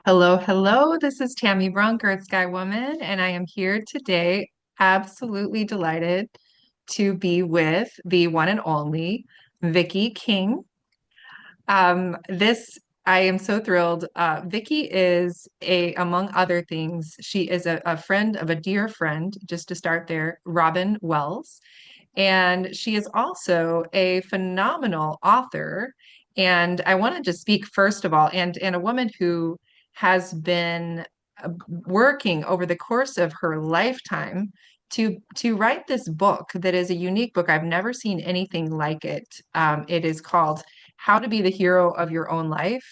Hello, hello. This is Tammy Brunk, Earth Sky Woman, and I am here today, absolutely delighted to be with the one and only Viki King. This I am so thrilled. Viki is among other things, she is a friend of a dear friend, just to start there, Robin Wells. And she is also a phenomenal author. And I want to just speak first of all, and a woman who has been working over the course of her lifetime to write this book that is a unique book. I've never seen anything like it. It is called How to Be the Hero of Your Own Life.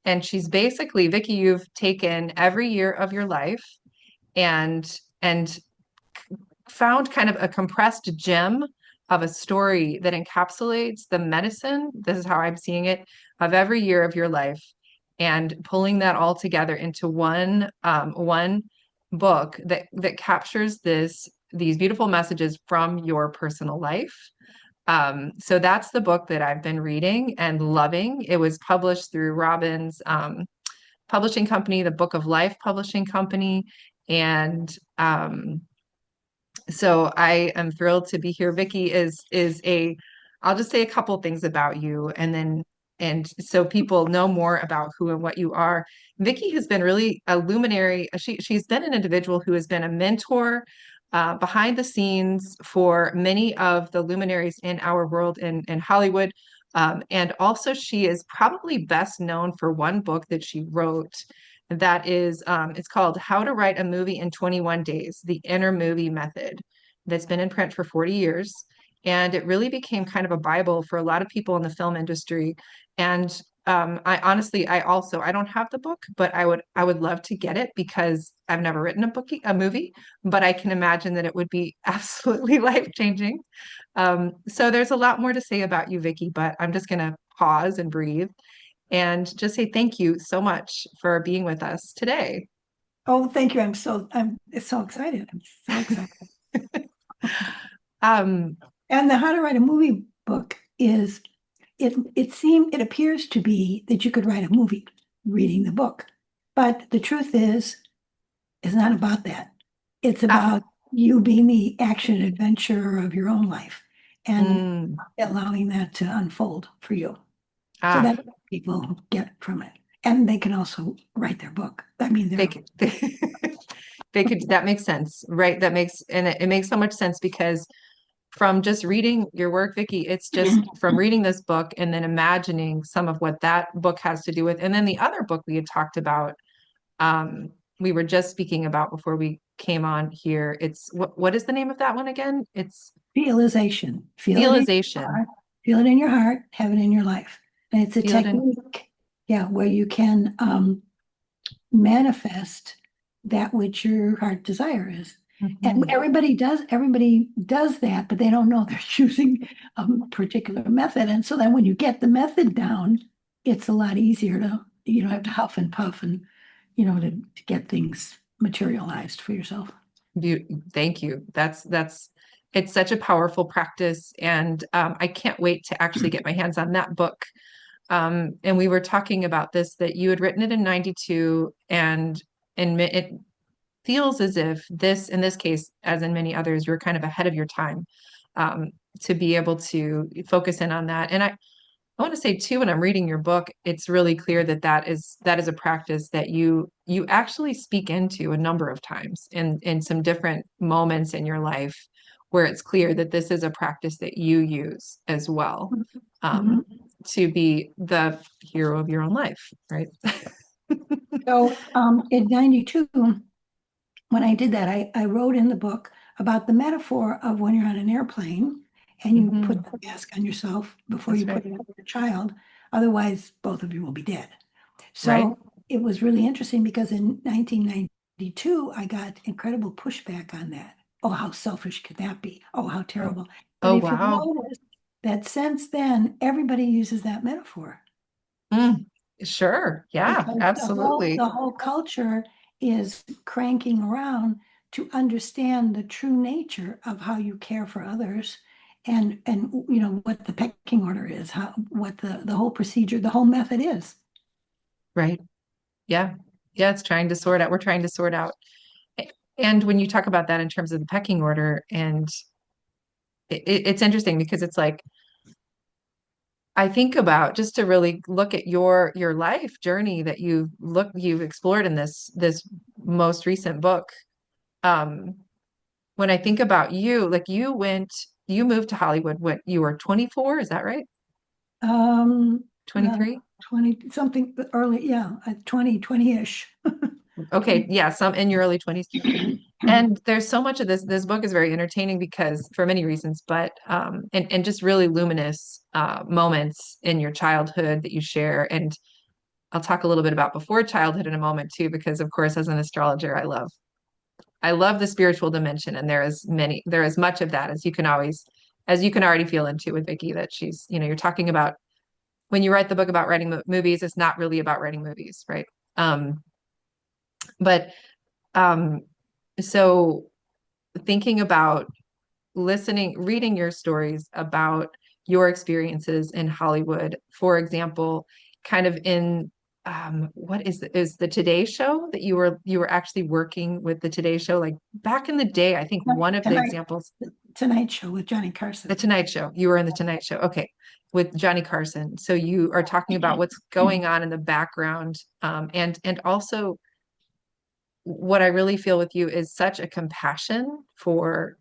And she's basically, Viki, you've taken every year of your life and found kind of a compressed gem of a story that encapsulates the medicine, this is how I'm seeing it, of every year of your life, and pulling that all together into one book that captures these beautiful messages from your personal life. So that's the book that I've been reading and loving. It was published through Robin's publishing company, the Book of Life Publishing Company, and so I am thrilled to be here. Viki is a, I'll just say a couple things about you and so people know more about who and what you are. Viki has been really a luminary. She's been an individual who has been a mentor behind the scenes for many of the luminaries in our world in Hollywood. And also she is probably best known for one book that she wrote that is it's called How to Write a Movie in 21 Days, the Inner Movie Method, that's been in print for 40 years. And it really became kind of a Bible for a lot of people in the film industry. And I honestly, I don't have the book, but I would love to get it because I've never written a movie, but I can imagine that it would be absolutely life-changing. So there's a lot more to say about you, Viki, but I'm just gonna pause and breathe and just say thank you so much for being with us today. Oh, thank you. I'm so excited. I'm so excited. Um, And the How to Write a Movie book is it appears to be that you could write a movie reading the book. But the truth is, it's not about that. It's ah, about you being the action adventurer of your own life and mm, allowing that to unfold for you. So ah, that people get from it. And they can also write their book. I mean, they they're could, they could, that makes sense, right? That makes, and it makes so much sense because from just reading your work, Vicky, it's just from reading this book and then imagining some of what that book has to do with. And then the other book we had talked about, um, we were just speaking about before we came on here. It's what is the name of that one again? It's realization. Feel it in your Feelization. heart, feel it in your heart, have it in your life. And it's a Feel it in. technique, yeah, where you can manifest that which your heart desire is. And Mhm. everybody does that, but they don't know they're using a particular method. And so then when you get the method down, it's a lot easier to, you don't have to huff and puff and, to get things materialized for yourself. Thank you. That's it's such a powerful practice, and I can't wait to actually get my hands on that book. And we were talking about this that you had written it in '92, and it feels as if this, in this case, as in many others, you're kind of ahead of your time um, to be able to focus in on that. And I want to say too, when I'm reading your book, it's really clear that that is a practice that you actually speak into a number of times in some different moments in your life where it's clear that this is a practice that you use as well um, Mhm. to be the hero of your own life, right? So in 92, when I did that, I wrote in the book about the metaphor of when you're on an airplane and you put Hmm. the mask on yourself before That's you right. put it on your child. Otherwise, both of you will be dead. Right. So it was really interesting because in 1992, I got incredible pushback on that. Oh, how selfish could that be? Oh, how Oh, terrible. But oh if you wow. notice that since then, everybody uses that metaphor Mm, sure. Yeah, because absolutely. the whole culture is cranking around to understand the true nature of how you care for others and what the pecking order is, how what the whole procedure, the whole method is. Right. Yeah. Yeah, it's trying to sort out. We're trying to sort out. And when you talk about that in terms of the pecking order, and it's interesting because it's like I think about just to really look at your life journey that you've explored in this most recent book. Um, when I think about you, like you moved to Hollywood when you were 24, is that right? Uh, 23? 20 something early, yeah, 20-ish. Okay, 20. yeah, some in your early 20s. And there's so much of this book is very entertaining because for many reasons, but and just really luminous moments in your childhood that you share. And I'll talk a little bit about before childhood in a moment too, because of course, as an astrologer, I love the spiritual dimension, and there is much of that as you can already feel into with Viki that you're talking about when you write the book about writing movies, it's not really about writing movies, right? Um, but um, so thinking about reading your stories about your experiences in Hollywood, for example, kind of in what is the Today Show that you were actually working with the Today Show like back in the day. I think one of the Tonight, examples, Tonight Show with Johnny the Carson. Tonight Show, you were in the Tonight Show, okay, with Johnny Carson. So you are talking about what's going on in the background, and also what I really feel with you is such a compassion for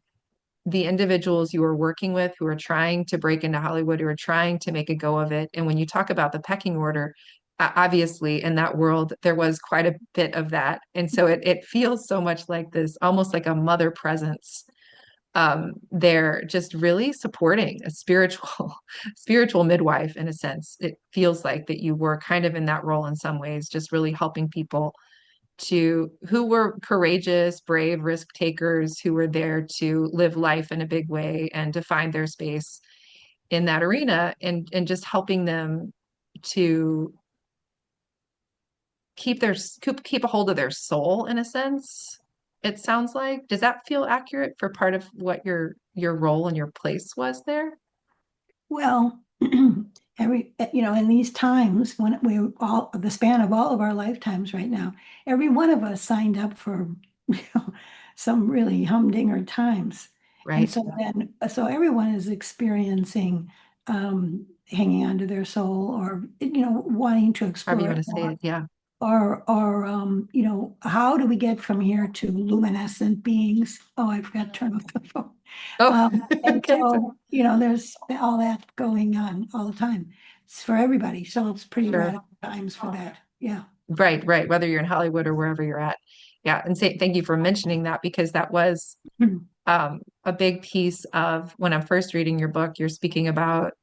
the individuals you are working with who are trying to break into Hollywood, who are trying to make a go of it. And when you talk about the pecking order, obviously in that world, there was quite a bit of that. And so it feels so much like this, almost like a mother presence. They're just really supporting a spiritual, spiritual midwife in a sense. It feels like that you were kind of in that role in some ways, just really helping people who were courageous, brave risk takers who were there to live life in a big way and to find their space in that arena and just helping them to keep a hold of their soul in a sense. It sounds like. Does that feel accurate for part of what your role and your place was there? Well, in these times when we all, the span of all of our lifetimes right now, every one of us signed up for, you know, some really humdinger times. And Right. so everyone is experiencing hanging on to their soul or, wanting to However you explore want it to say more. it. Yeah. How do we get from here to luminescent beings? Oh, I forgot to turn off the phone. Oh, And okay. So, so, there's all that going on all the time. It's for everybody. So it's pretty sure. radical times for that. Yeah. Right, right. Whether you're in Hollywood or wherever you're at. Yeah. And thank you for mentioning that because that was a big piece of when I'm first reading your book, you're speaking about,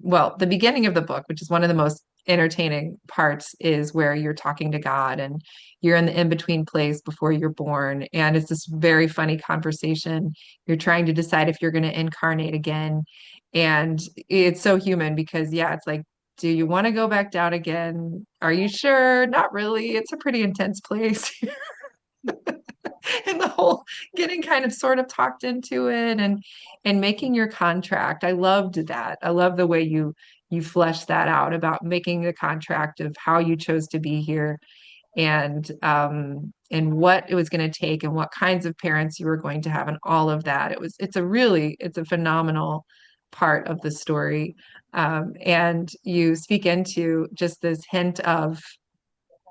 well, the beginning of the book, which is one of the most entertaining parts, is where you're talking to God and you're in the in-between place before you're born. And it's this very funny conversation. You're trying to decide if you're going to incarnate again. And it's so human because, yeah, it's like, do you want to go back down again? Are you sure? Not really. It's a pretty intense place. And the whole getting kind of sort of talked into it and making your contract. I loved that. I love the way you fleshed that out about making the contract of how you chose to be here and what it was going to take and what kinds of parents you were going to have and all of that. It's a phenomenal part of the story. And you speak into just this hint of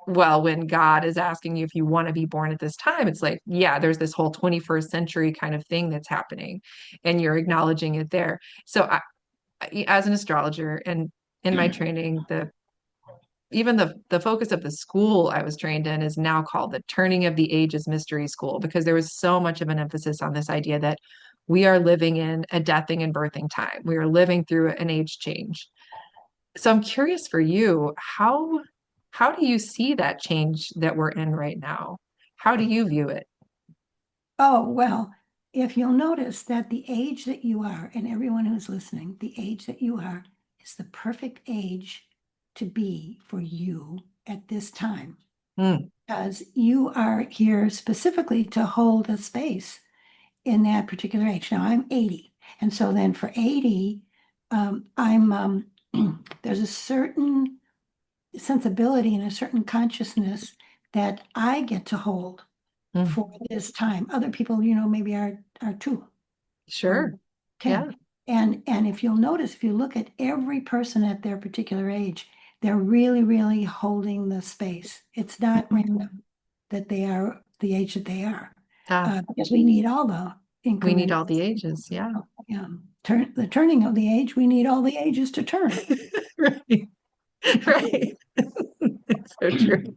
well, when God is asking you if you want to be born at this time, it's like, yeah, there's this whole 21st century kind of thing that's happening, and you're acknowledging it there. So, as an astrologer and in my training, even the focus of the school I was trained in is now called the Turning of the Ages Mystery School because there was so much of an emphasis on this idea that we are living in a deathing and birthing time. We are living through an age change. So I'm curious for you, how do you see that change that we're in right now? How do you view it? Oh, well, if you'll notice that the age that you are, and everyone who's listening, the age that you are is the perfect age to be for you at this time. Hmm. Because you are here specifically to hold a space in that particular age. Now I'm 80. And so then for 80, there's a certain sensibility and a certain consciousness that I get to hold Mm. for this time. Other people, maybe are two or Sure. Yeah. 10. And if you'll notice, if you look at every person at their particular age, they're really, really holding the space. It's not Mm. random that they are the age that they are, Ah, because we need all the we need increments. all the ages. Yeah. The turning of the age, we need all the ages to turn. Right. Right. It's so true.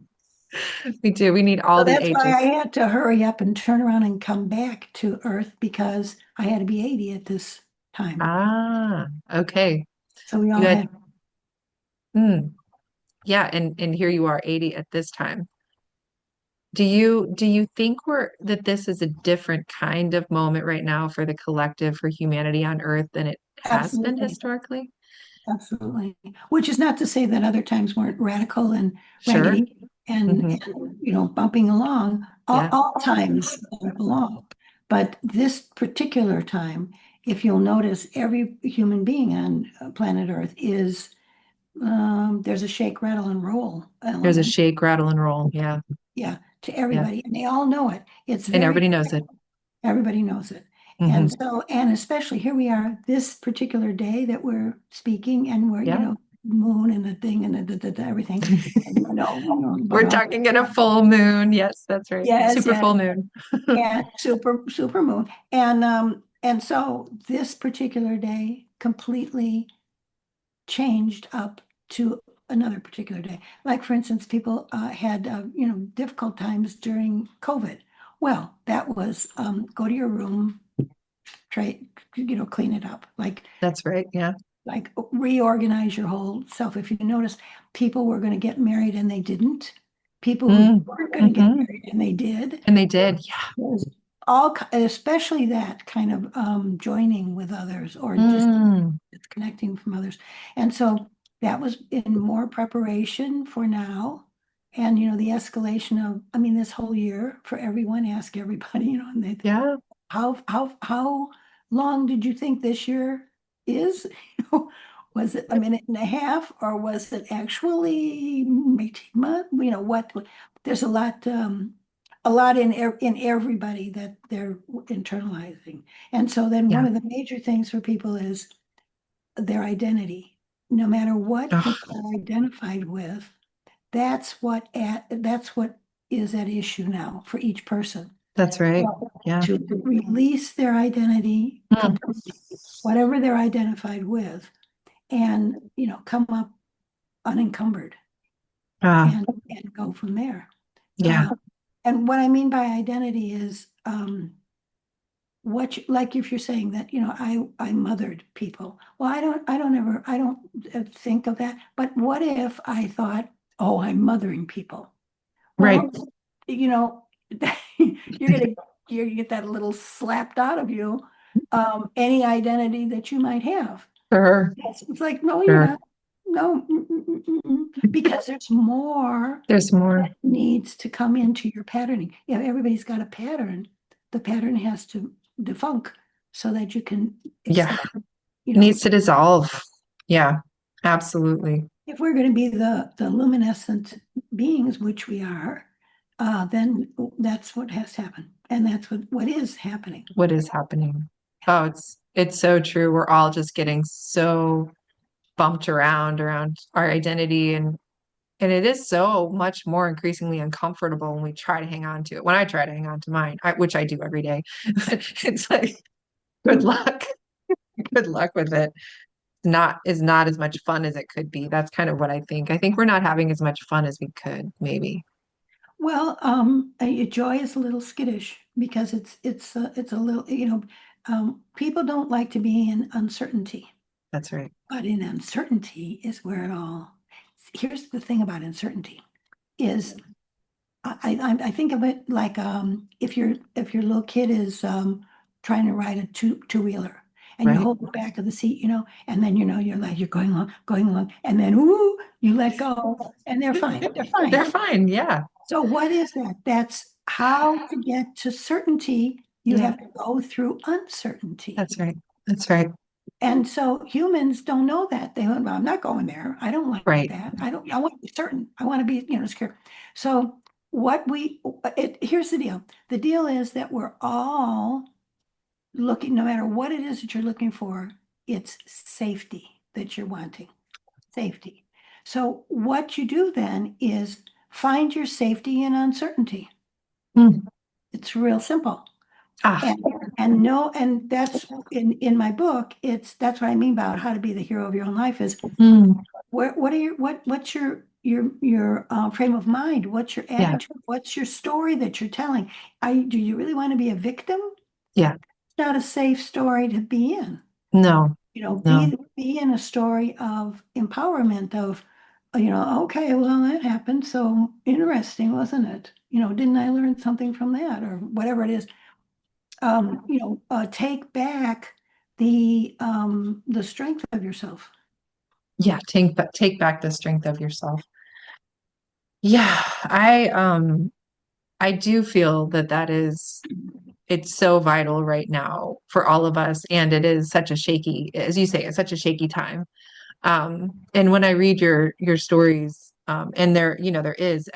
We do. We need all So the that's why I ages. had to hurry up and turn around and come back to Earth because I had to be 80 at this time. Ah, okay. So we You all had, had mm, yeah, and here you are 80 at this time. Do you think that this is a different kind of moment right now for the collective, for humanity on Earth than it has been absolutely. historically? Absolutely. Which is not to say that other times weren't radical and Sure. raggedy and, Hmm. bumping along. Yeah. All times bump along. But this particular time, if you'll notice, every human being on planet Earth there's a shake, rattle, and roll There's a element. shake, rattle, and roll. Yeah. Yeah, to Yeah. everybody. And they all know it. It's And very everybody knows it. Everybody knows it. And Hmm. so, and especially here we are, this particular day that we're speaking, and we're, Yeah. moon and the thing and the everything. And, We're but talking in a full moon. Yes, that's right. yes, Super full yes, moon. and super moon. And so this particular day completely changed up to another particular day. Like for instance, people had difficult times during COVID. Well, that was go to your room, try, clean it up, That's right. Yeah. reorganize your whole self. If you notice, people were going to get married and they didn't. People who Mm. weren't going to get Hmm. married and they did. And they did. Yeah. There's especially that kind of joining with others or Mm. disconnecting from others. And so that was in more preparation for now. And, the escalation of, I mean, this whole year for everyone, ask everybody, and they Yeah. how long did you think this year is? Was it a minute and a half, or was it actually 18 months? There's a lot in everybody that they're internalizing. And so then one Yeah. of the major things for people is their identity. No matter what Oh, people are identified with, that's what is at issue now for each person. that's right. Yeah. To release their identity Mm. completely, whatever they're identified with, and come up unencumbered Ah, and go from there. yeah. Uh, and what I mean by identity is like if you're saying that, I mothered people. Well, I don't think of that. But what if I thought, oh, I'm mothering people? Right. Well, you know, you're gonna get that a little slapped out of you, any identity that you might have. Sure. It's like, no, you're Sure. not. No, because there's more There's more. that needs to come into your patterning. If everybody's got a pattern, the pattern has to defunk so that you can Yeah. accept, you know, Needs to dissolve. Yeah. Absolutely. if we're going to be the luminescent beings, which we are, then that's what has to happen. And that's what is happening. What is happening? Oh, it's so true. We're all just getting so bumped around our identity, and it is so much more increasingly uncomfortable when we try to hang on to it. When I try to hang on to mine, which I do every day, it's like good luck. Good luck with it. Not as much fun as it could be. That's kind of what I think. I think we're not having as much fun as we could, maybe. Well, joy is a little skittish because it's a little, people don't like to be in uncertainty, That's right. but in uncertainty is where it all. Here's the thing about uncertainty is I think of it like if your little kid is trying to ride a two-wheeler and you Right. hold the back of the seat, and then you're going along, and then ooh, you let go, and they're fine. They're They're fine. fine. Yeah. So what is that? That's how to get to certainty. You Yeah. have to go through uncertainty. That's right. That's right. And so humans don't know that. They went, well, I'm not going there. I don't like Right. that. I want to be certain. I want to be, secure. So here's the deal. The deal is that we're all looking, no matter what it is that you're looking for, it's safety that you're wanting. Safety. So what you do then is find your safety in uncertainty. Mm. It's real simple. Ah, And and that's in my book, that's what I mean about how to be the hero of your own life is mm, what are your what's your frame of mind? What's your yeah, attitude? What's your story that you're telling? Do you really want to be a victim? yeah, It's not a safe story to be in. no, no, Be in a story of empowerment of, okay, well, that happened. So interesting, wasn't it? Didn't I learn something from that or whatever it is? Take back the strength of yourself. yeah, take back the strength of yourself. Yeah, I do feel that it's so vital right now for all of us, and it is such a shaky, as you say, it's such a shaky time. And when I read your stories, and there is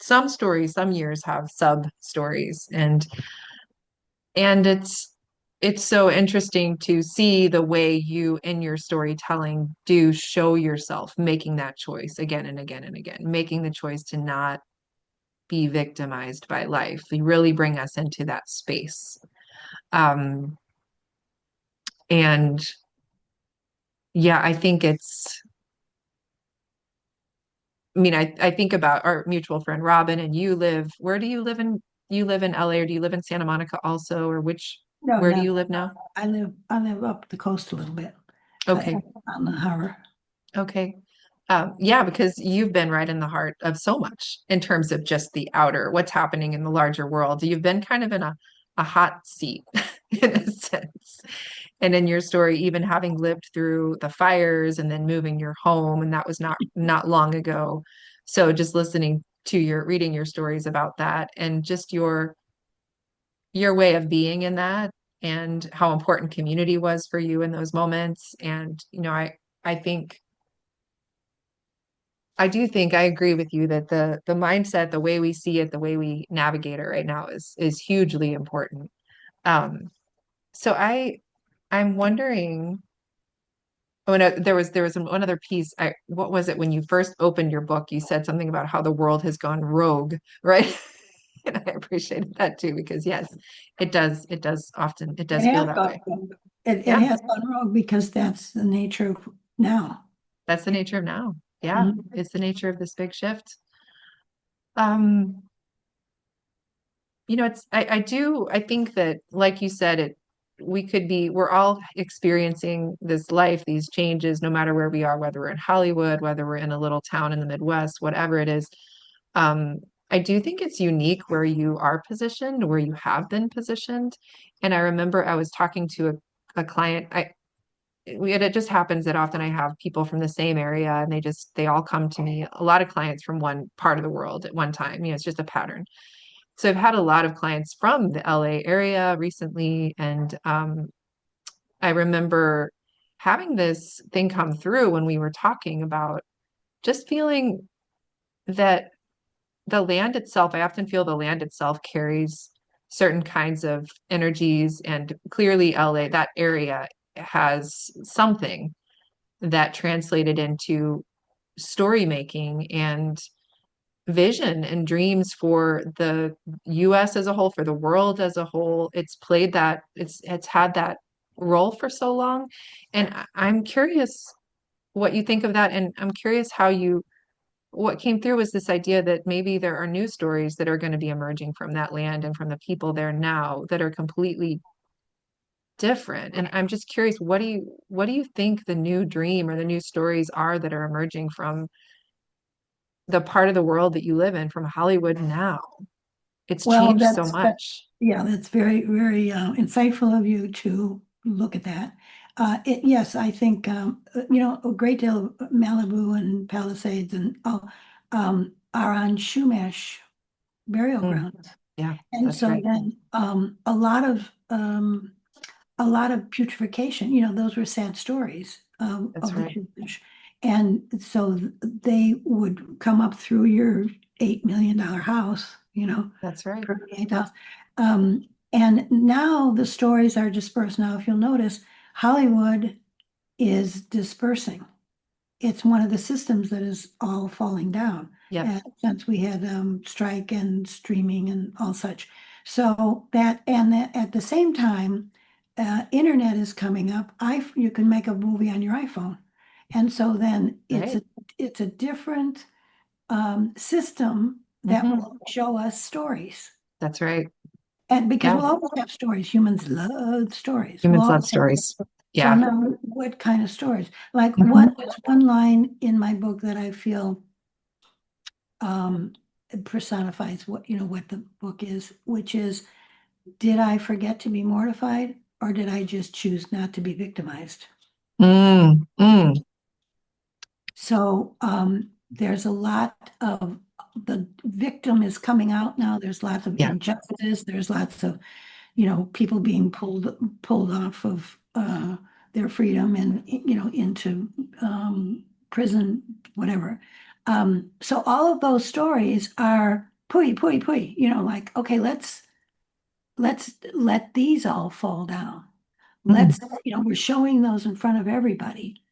some stories, some years have sub stories, and it's so interesting to see the way you in your storytelling do show yourself making that choice again and again and again, making the choice to not be victimized by life. You really bring us into that space. Um, and yeah, I think I mean, I think about our mutual friend Robin, and where do you live in LA, or do you live in Santa Monica also, or No, where do no, you live now? I live up the coast a little bit, Okay. on the harbor. Okay. Yeah, because you've been right in the heart of so much in terms of just the outer, what's happening in the larger world. You've been kind of in a hot seat in a sense. And in your story, even having lived through the fires and then moving your home, and that was not long ago. So just listening to reading your stories about that and just your way of being in that and how important community was for you in those moments. And, I think I do think I agree with you that the mindset, the way we see it, the way we navigate it right now is hugely important. Um, so I'm wondering when there was one other piece. What was it when you first opened your book? You said something about how the world has gone rogue, right? And I appreciated that too because yes, it It does feel has that gone way. wrong. It Yeah, has gone wrong because that's the nature of now. that's the nature of now. Yeah, Mhm. it's the nature of this big shift. Um, I think that, like you said, we're all experiencing this life, these changes, no matter where we are, whether we're in Hollywood, whether we're in a little town in the Midwest, whatever it is. Um, I do think it's unique where you are positioned, where you have been positioned. And I remember I was talking to a client. It just happens that often I have people from the same area and they all come to me, a lot of clients from one part of the world at one time. It's just a pattern. So I've had a lot of clients from the LA area recently, and I remember having this thing come through when we were talking about just feeling that the land itself, I often feel the land itself carries certain kinds of energies, and clearly LA, that area has something that translated into story making and vision and dreams for the US as a whole, for the world as a whole. It's had that role for so long. And I'm curious what you think of that. And I'm curious what came through was this idea that maybe there are new stories that are going to be emerging from that land and from the people there now that are completely different. And I'm just curious, what do you think the new dream or the new stories are that are emerging from the part of the world that you live in, from Hollywood now? It's Well, changed so much. yeah, that's very, very insightful of you to look at that. Yes, I think, a great deal of Malibu and Palisades and are on Shumash burial Mm, grounds. yeah, And that's so right. then a lot of putrefaction, those were sad stories That's of the right. Chumash. And so they would come up through your $8 million house, That's right. for 8,000. And now the stories are dispersed. Now, if you'll notice, Hollywood is dispersing. It's one of the systems that is all falling down, Yep. since we had strike and streaming and all such. So that at the same time, internet is coming up. You can make a movie on your iPhone, and so then Right. it's a different system that Hmm. will show us stories. That's right. And because Yeah. we'll always have stories, humans love stories. We'll Humans love always have. stories. So Yeah. now, what kind of stories? Like Hmm. there's one line in my book that I feel um, personifies what the book is, which is, did I forget to be mortified, or did I just choose not to be victimized? Mm, mm. So there's a lot of the victim is coming out now. There's lots of Yeah. injustice. There's lots of people being pulled off of their freedom and into prison, whatever. So all of those stories are pooey, pooey, pooey. Like, okay, let's let these all fall down. Mm. We're showing those in front of everybody.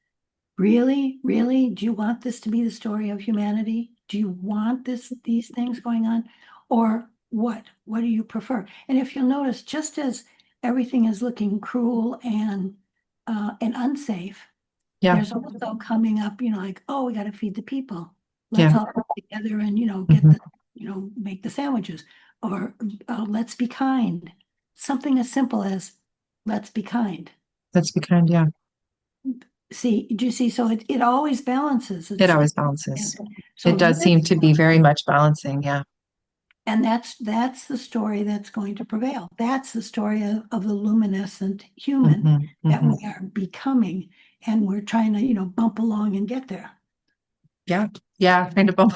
Really, really, do you want this to be the story of humanity? Do you want these things going on? Or what? What do you prefer? And if you'll notice, just as everything is looking cruel and unsafe, Yeah. there's also coming up, like, oh, we got to feed the people. Let's Yeah. all come together and, get Hmm. make the sandwiches. Or let's be kind. Something as simple as let's be kind. Let's be kind. Yeah. See, do you see? So it always balances. It always balances. So It does seem to be very much balancing. Yeah. and that's the story that's going to prevail. That's the story of the luminescent human Hmm. that Hmm. we are becoming, and we're trying to, bump along and get there. Yeah. Yeah. Kind of bump.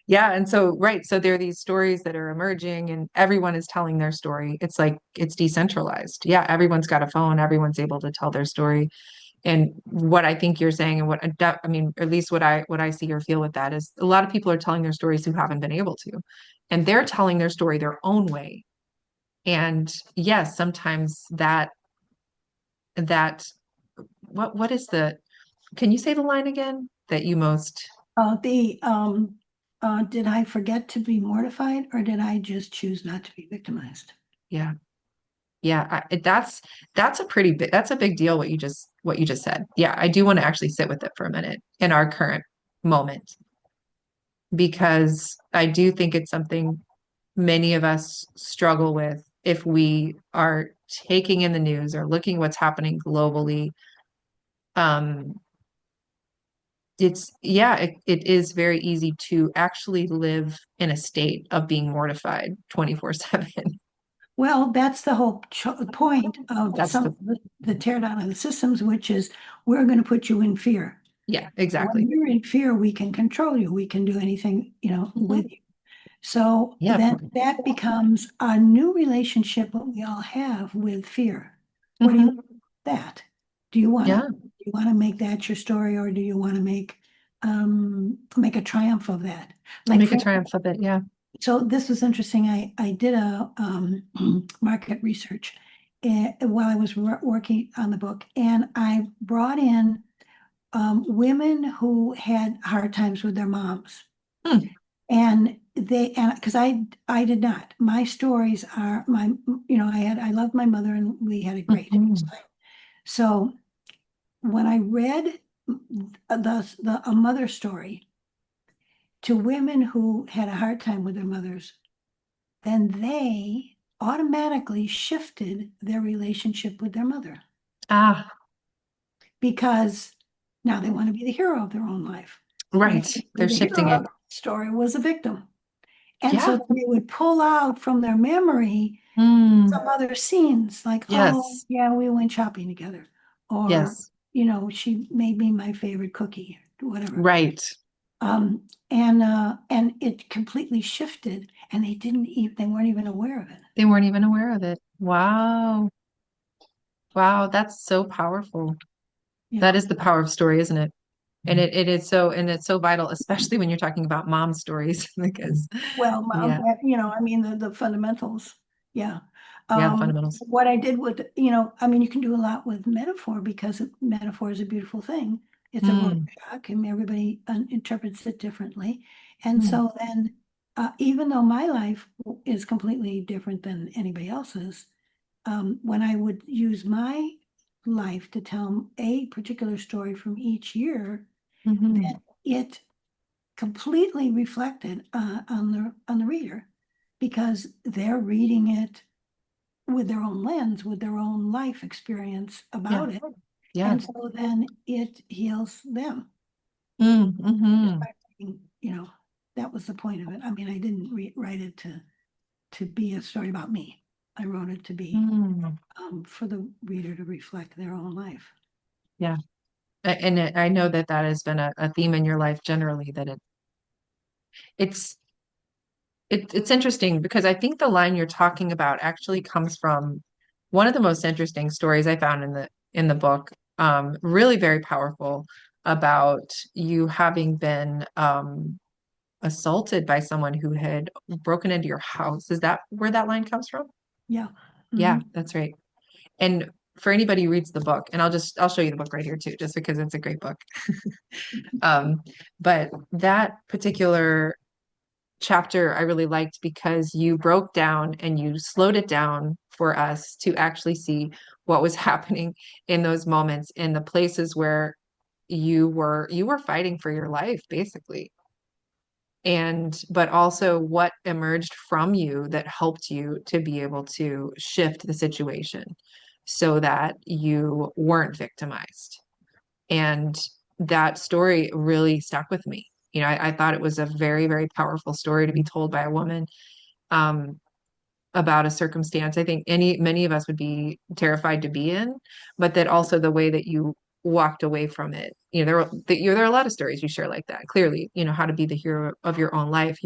Yeah. And so, right. So there are these stories that are emerging and everyone is telling their story. It's like it's decentralized. Yeah. Everyone's got a phone. Everyone's able to tell their story. And what I think you're saying and I mean, at least what I see or feel with that is a lot of people are telling their stories who haven't been able to. And they're telling their story their own way. And yes, sometimes that what is the can you say the line again that you most The did I forget to be mortified, or did I just choose not to be victimized? yeah. Yeah, that's a pretty big that's a big deal what you just said. Yeah, I do want to actually sit with it for a minute in our current moment because I do think it's something many of us struggle with if we are taking in the news or looking what's happening globally. Um, it is very easy to actually live in a state of being mortified 24/7. Well, that's the whole point of That's some the of the tear down of the systems, which is we're going to put you in fear. yeah, When exactly. you're in fear, we can control you. We can do anything, with Mhm. you. So Yeah. then that becomes a new relationship that we all have with fear. What do you want Hmm. with that? Yeah. Do you want to make that your story, or do you want to make a triumph of that? Like Make a for triumph of it. Yeah. So this was interesting. I did a market research while I was working on the book, and I brought in women who had hard times with their moms. Hmm. And because I did not. My stories are I loved my mother and we had a great. Mhm. So when I read a mother story to women who had a hard time with their mothers, then they automatically shifted their relationship with their mother Ah, because now they want to be the hero of their own life. right. They're The shifting hero of it. the story was a victim. And so Yeah. they would pull out from their memory Mm. some other scenes like, oh, Yes. yeah, we went shopping together. Or, Yes. she made me my favorite cookie, whatever. Right. And it completely shifted and they weren't even aware of it. They weren't even aware of it. Wow. Wow. That's so powerful. That Yeah. is the power of story, isn't it? And it is so, and it's so vital, especially when you're talking about mom stories, because Well, yeah, I mean, the fundamentals. Yeah. yeah, the fundamentals. What I did with, I mean, you can do a lot with metaphor because metaphor is a beautiful thing. It's a Mm, Rorschach and everybody interprets it differently. And mm, so then, even though my life is completely different than anybody else's, when I would use my life to tell a particular story from each year, mhm. then it completely reflected on the reader because they're reading it with their own lens, with their own life experience Yeah, about it. yeah. And so then it heals them. Mm, Just mhm. by writing, that was the point of it. I mean, I didn't write it to be a story about me. I wrote it to be Mm, for the reader to reflect their own life. yeah. And I know that that has been a theme in your life generally, that it's it's interesting because I think the line you're talking about actually comes from one of the most interesting stories I found in the book. Really very powerful about you having been assaulted by someone who had broken into your house. Is that where that line comes from? Yeah. Yeah, Hmm. that's right. And for anybody who reads the book, and I'll show you the book right here too, just because it's a great book. Um, but that particular chapter I really liked because you broke down and you slowed it down for us to actually see what was happening in those moments in the places where you were fighting for your life basically, and but also what emerged from you that helped you to be able to shift the situation so that you weren't victimized. And that story really stuck with me. You know, I thought it was a very, very powerful story to be told by a woman, um, about a circumstance I think many of us would be terrified to be in, but that also the way that you walked away from it. You know, there are a lot of stories you share like that. Clearly, you know how to be the hero of your own life.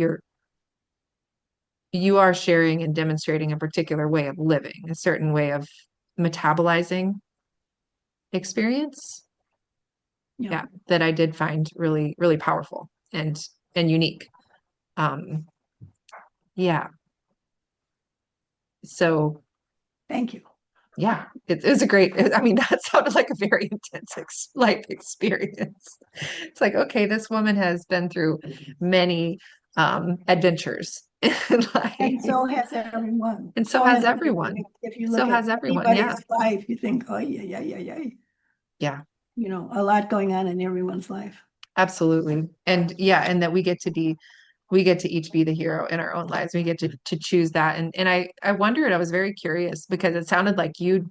You are sharing and demonstrating a particular way of living, a certain way of metabolizing experience. Yeah. Yeah, that I did find really, really powerful and unique. Um, yeah. So Thank you. yeah, it was a great, I mean, that sounded like a very intense life experience. It's like, okay, this woman has been through many adventures in And life, so has everyone. and so So has has everyone. everyone. If you So look at has everyone. anybody's Yeah, life, you think, oh, yeah, yeah, yeah, yeah. yeah, A lot going on in everyone's life. absolutely. And yeah, and that we get to each be the hero in our own lives. We get to choose that. And I wondered, I was very curious because it sounded like you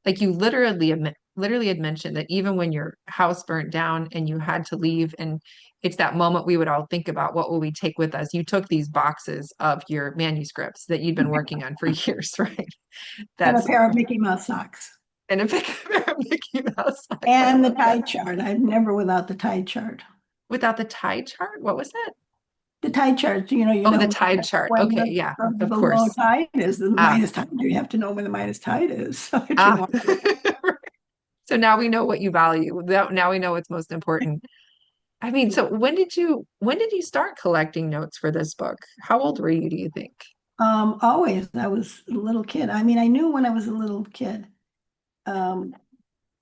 literally had mentioned that even when your house burnt down and you had to leave, and it's that moment we would all think about, what will we take with us? You took these boxes of your manuscripts that you'd been working on for years, right? And a That's pair of Mickey Mouse socks. and a pick of Mickey Mouse socks. I And the love that. tide chart. I'm never without the tide chart. Without the tide chart, what was that? The tide chart, Oh, the tide chart. when Okay, yeah, of the low course. tide is, the Ah, minus tide. You have to know when the minus tide is. So if you ah. want, So now we know what you value. Now we know what's most important. I mean, so when did you start collecting notes for this book? How old were you, do you think? always, I was a little kid. I mean, I knew when I was a little kid. Um,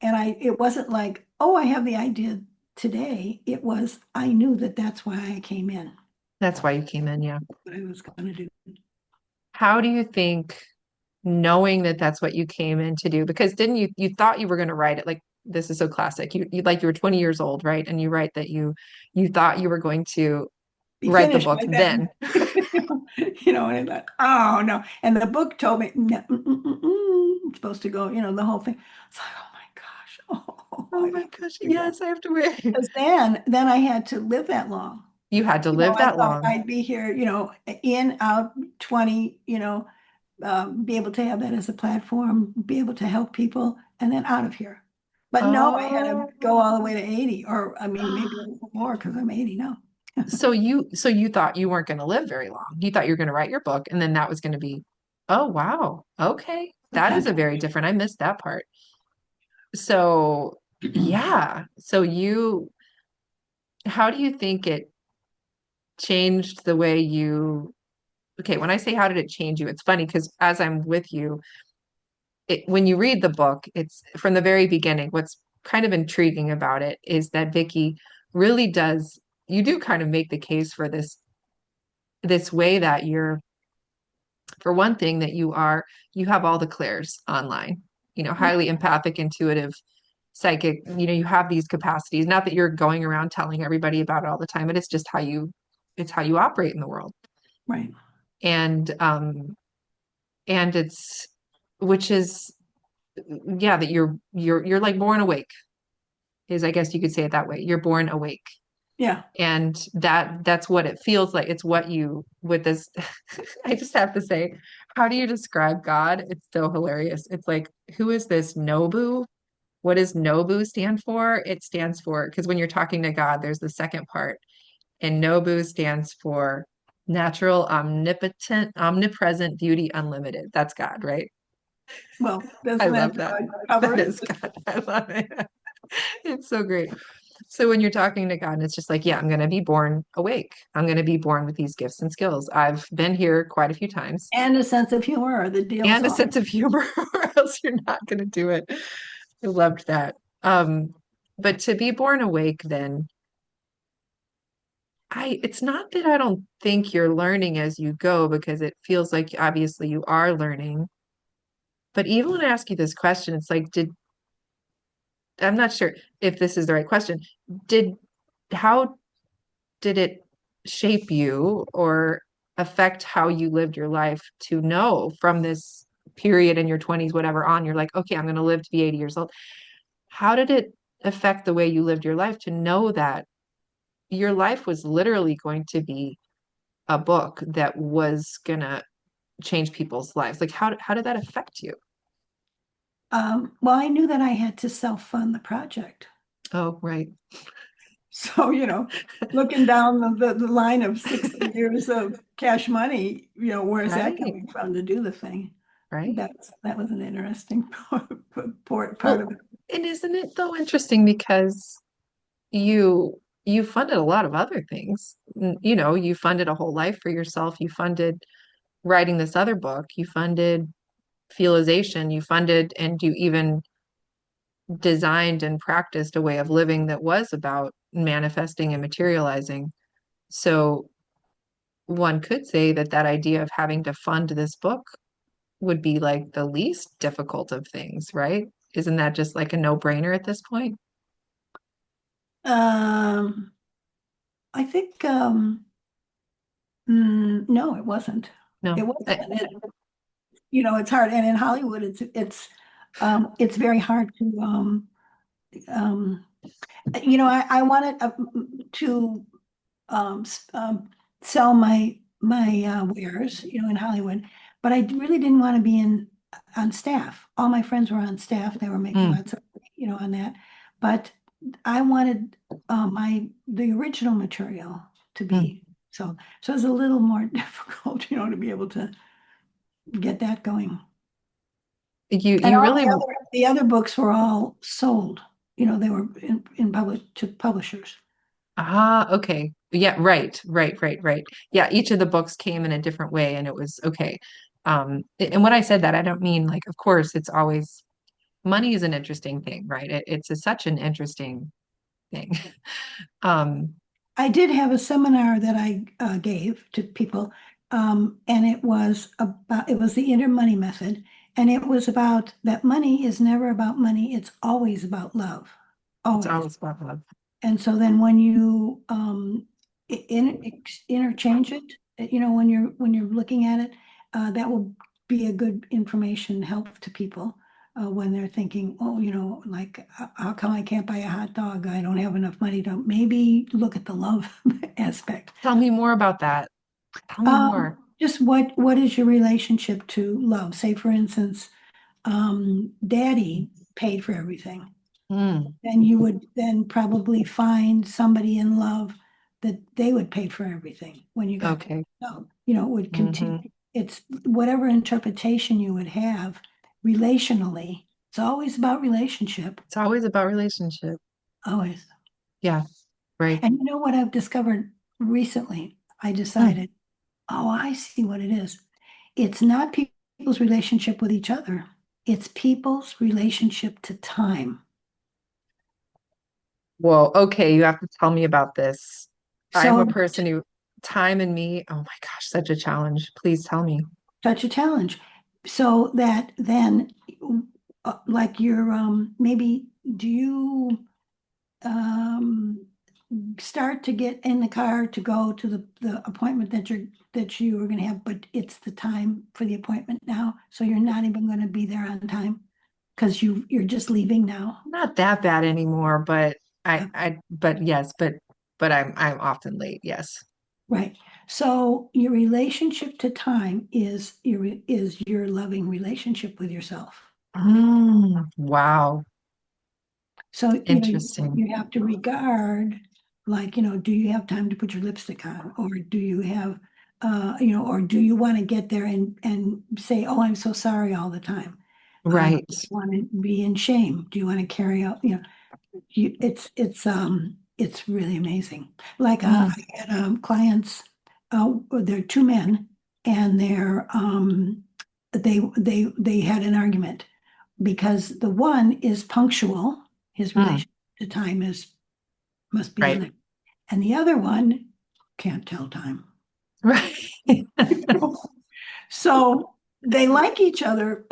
and it wasn't like, oh, I have the idea today. It was, I knew that that's why I came in, That's why you came in, yeah. what I was going to do. How do you think knowing that that's what you came in to do? Because didn't you thought you were going to write it like this is so classic. You like you were 20 years old, right? And you write that you thought you were going to Be write the finished book by then. then. And I thought, oh no. And the book told me, no, it's supposed to go, the whole thing. It's like, oh my gosh, oh, Oh I my don't gosh, do that. yes, I have to wait. Because then I had to live that long. You had to live I that thought long. I'd be here, in, out, 20, be able to have that as a platform, be able to help people, and then out of here. But no, I had to Oh. go all the way to 80, or I mean, maybe a little more because I'm 80 now. So you thought you weren't going to live very long. You thought you were going to write your book and then that was going to be, oh wow. Okay. The That is a contract. very different. I missed that part. So yeah. So you how do you think it changed the way you, okay, when I say how did it change you, it's funny because as I'm with you, when you read the book, it's from the very beginning. What's kind of intriguing about it is that Vicky really does, you do kind of make the case for this way that you're, for one thing, that you have all the clairs online, Yeah, highly empathic, intuitive, psychic, you have these capacities. Not that you're going around telling everybody about it all the time, but it's how you operate in the world. right. And it's, which is, yeah, that you're like born awake, is, I guess you could say it that way. You're born awake. Yeah. And that's what it feels like. It's what you, with this, I just have to say, how do you describe God? It's so hilarious. It's like, who is this NOBU? What does NOBU stand for? It stands for, because when you're talking to God, there's the second part, and NOBU stands for natural, omnipotent, omnipresent, beauty, unlimited. That's God, right? Well, I doesn't that love that. cover That it? is God. I love it. It's so great. So when you're talking to God, and it's just like, yeah, I'm going to be born awake. I'm going to be born with these gifts and skills. I've been here quite a few times, And a sense of humor, or the deal's and a off. sense of humor, or else you're not going to do it. I loved that. But to be born awake, then it's not that I don't think you're learning as you go, because it feels like obviously you are learning. But even when I ask you this question, it's like, I'm not sure if this is the right question. Did, how did it shape you or affect how you lived your life to know from this period in your 20s, whatever on, you're like, okay, I'm going to live to be 80 years old. How did it affect the way you lived your life to know that your life was literally going to be a book that was going to change people's lives? Like, how did that affect you? Well, I knew that I had to self-fund the project. Oh, right. So, looking down the line of 60 years of cash money, where's that Right. coming from to do the thing? Right. That was an interesting part Well, of it. and isn't it though interesting because you funded a lot of other things. You funded a whole life for yourself. You funded writing this other book. You funded Feelization. You funded, and you even designed and practiced a way of living that was about manifesting and materializing. So one could say that that idea of having to fund this book would be like the least difficult of things, right? Isn't that just like a no-brainer at this point? Um, I think no, it wasn't. It No. wasn't. And it's hard. And in Hollywood, it's very hard to um, I wanted to sell my wares, in Hollywood, but I really didn't want to be on staff. All my friends were on staff; they were making Mm, lots of, on that. But I wanted the original material to mm. be so it's a little more difficult, to be able to get that going. You And you all really the other books were all sold. They were in to publishers. okay. Yeah, right. Yeah, each of the books came in a different way and it was okay. And when I said that, I don't mean like, of course, it's always money is an interesting thing, right? Such an interesting thing. Um, I did have a seminar that I gave to people, and it was the inner money method, and it was about that money is never about money, it's always about love, it's always. always about love. And so then when you interchange it, when you're looking at it, that will be a good information help to people when they're thinking, oh, like how come I can't buy a hot dog? I don't have enough money to maybe look at the love aspect. Tell me more about that. Tell me more. Just what is your relationship to love? Say, for instance, daddy paid for everything. Mm, Then you would then probably find somebody in love that they would pay for everything when you got to okay. know. It would continue. Hmm. It's whatever interpretation you would have relationally. It's always about relationship. It's always about relationship. Always. Yeah. Right. And you know what I've discovered recently? I Mm. decided, oh, I see what it is. It's not people's relationship with each other. It's people's relationship to time. Well, okay, you have to tell me about this. I'm a So person who time and me, oh my gosh, such a challenge. Please tell me. such a challenge. So that then, like you're, maybe do you um, start to get in the car to go to the appointment that you were going to have, but it's the time for the appointment now, so you're not even going to be there on time because you're just leaving now. Not that bad anymore, but Yeah, but yes, but I'm often late. Yes. right. So your relationship to time is your loving relationship with yourself. Wow. So, Interesting. you have to regard, like, do you have time to put your lipstick on? Or do you have, or do you want to get there and say, oh, I'm so sorry all the time? Do Right. you want to be in shame? Do you want to carry out, it's really amazing. Like, Mm, I had, clients, they're two men and they had an argument because the one is punctual, his mm, relation to time is must be right. in it, and the other one can't tell time. Right. So they like each other,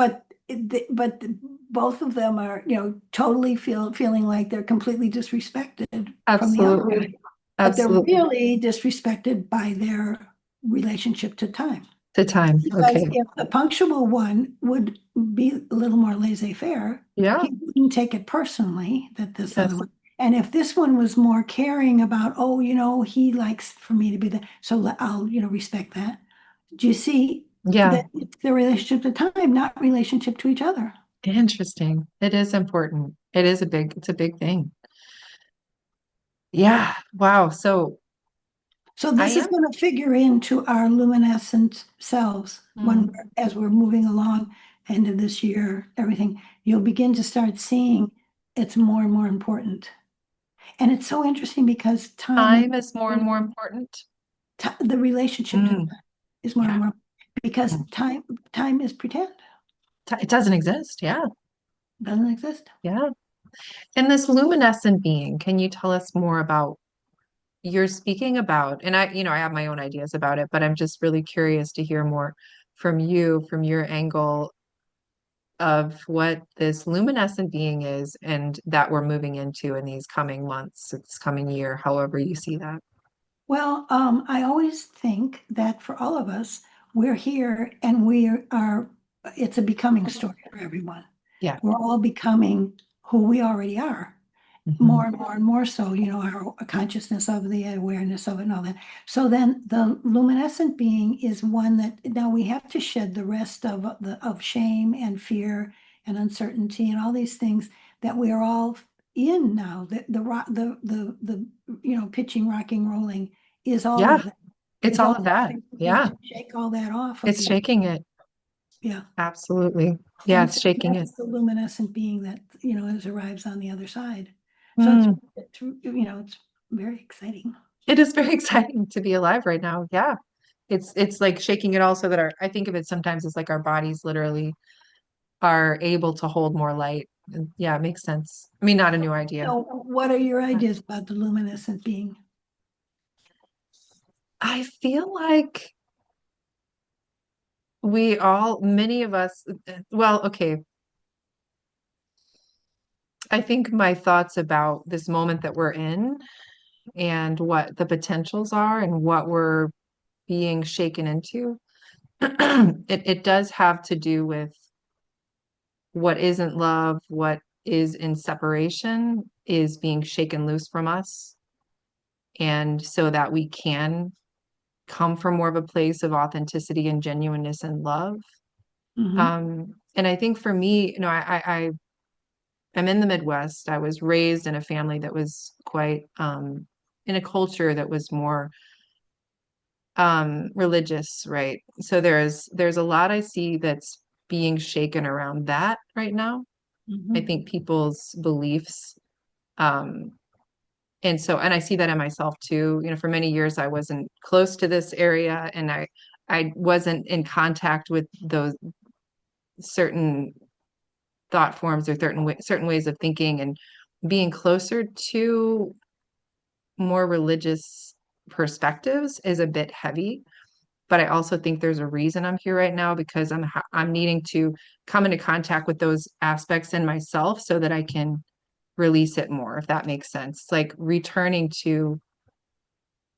both of them are, totally feeling like they're completely disrespected from the other guy, Absolutely. but they're Absolutely. really disrespected by their relationship to time. The time. Because Okay. if the punctual one would be a little more laissez-faire, Yeah. he wouldn't take it personally that this other Yes. one. And if this one was more caring about, oh, he likes for me to be there, so I'll, respect that. Do you see Yeah. that it's the relationship to time, not relationship to each other? Interesting. It is important. It's a big thing. Yeah. Wow. So So I this is am. going to figure into our luminescent selves Mm, as we're moving along, end of this year, everything, you'll begin to start seeing it's more and more important. And it's so interesting because time is time is more and more important. the relationship to Mm, time is more and yeah. more because Mm. time is pretend, It doesn't exist. Yeah. doesn't exist. Yeah. And this luminescent being, can you tell us more about you're speaking about, and I have my own ideas about it, but I'm just really curious to hear more from you, from your angle of what this luminescent being is and that we're moving into in these coming months, this coming year, however you see that. Well, I always think that for all of us, we're here and it's a becoming story for everyone. Yeah. We're all becoming who we already are, Mhm. more and more and more so, our consciousness of the awareness of it and all that. So then the luminescent being is one that now we have to shed the rest of shame and fear and uncertainty and all these things that we are all in now. The rock, the pitching, rocking, rolling is all Yeah. of that. It's Is all all of that. that. We have Yeah. to shake all that off of It's you. shaking it. Yeah. Absolutely. Yeah, And it's so shaking it. that's the luminescent being that, as arrives on the other side. So Mm. it's very exciting. It is very exciting to be alive right now. Yeah. It's like shaking it all so that I think of it sometimes as like our bodies literally are able to hold more light. And yeah, it makes sense. I mean, not a new idea. So what are your But ideas about the luminescent being? I feel like many of us, well, okay. I think my thoughts about this moment that we're in and what the potentials are and what we're being shaken into, it does have to do with what isn't love, what is in separation is being shaken loose from us. And so that we can come from more of a place of authenticity and genuineness and love. Hmm. And I think for me, I'm in the Midwest. I was raised in a family that was quite in a culture that was more religious, right? So there's a lot I see that's being shaken around that right now. I Hmm. think people's beliefs um And so, and I see that in myself too. For many years I wasn't close to this area, and I wasn't in contact with those certain thought forms or certain ways of thinking, and being closer to more religious perspectives is a bit heavy. But I also think there's a reason I'm here right now, because I'm needing to come into contact with those aspects in myself so that I can release it more, if that makes sense. It's like returning to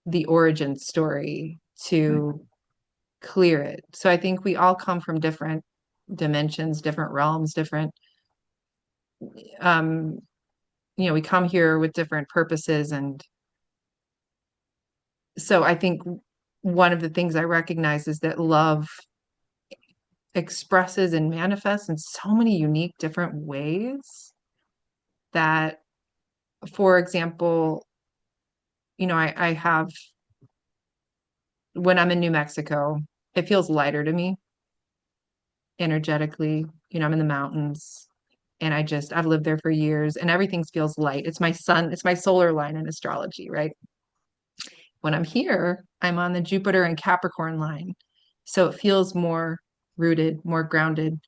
the origin story to clear it. So I think we all come from different dimensions, different realms, different um we come here with different purposes. And so I think one of the things I recognize is that love expresses and manifests in so many unique different ways that, for example, I have, when I'm in New Mexico, it feels lighter to me energetically. I'm in the mountains, and I've lived there for years, and everything feels light. It's my sun, it's my solar line in astrology, right? When I'm here, I'm on the Jupiter and Capricorn line. So it feels more rooted, more grounded,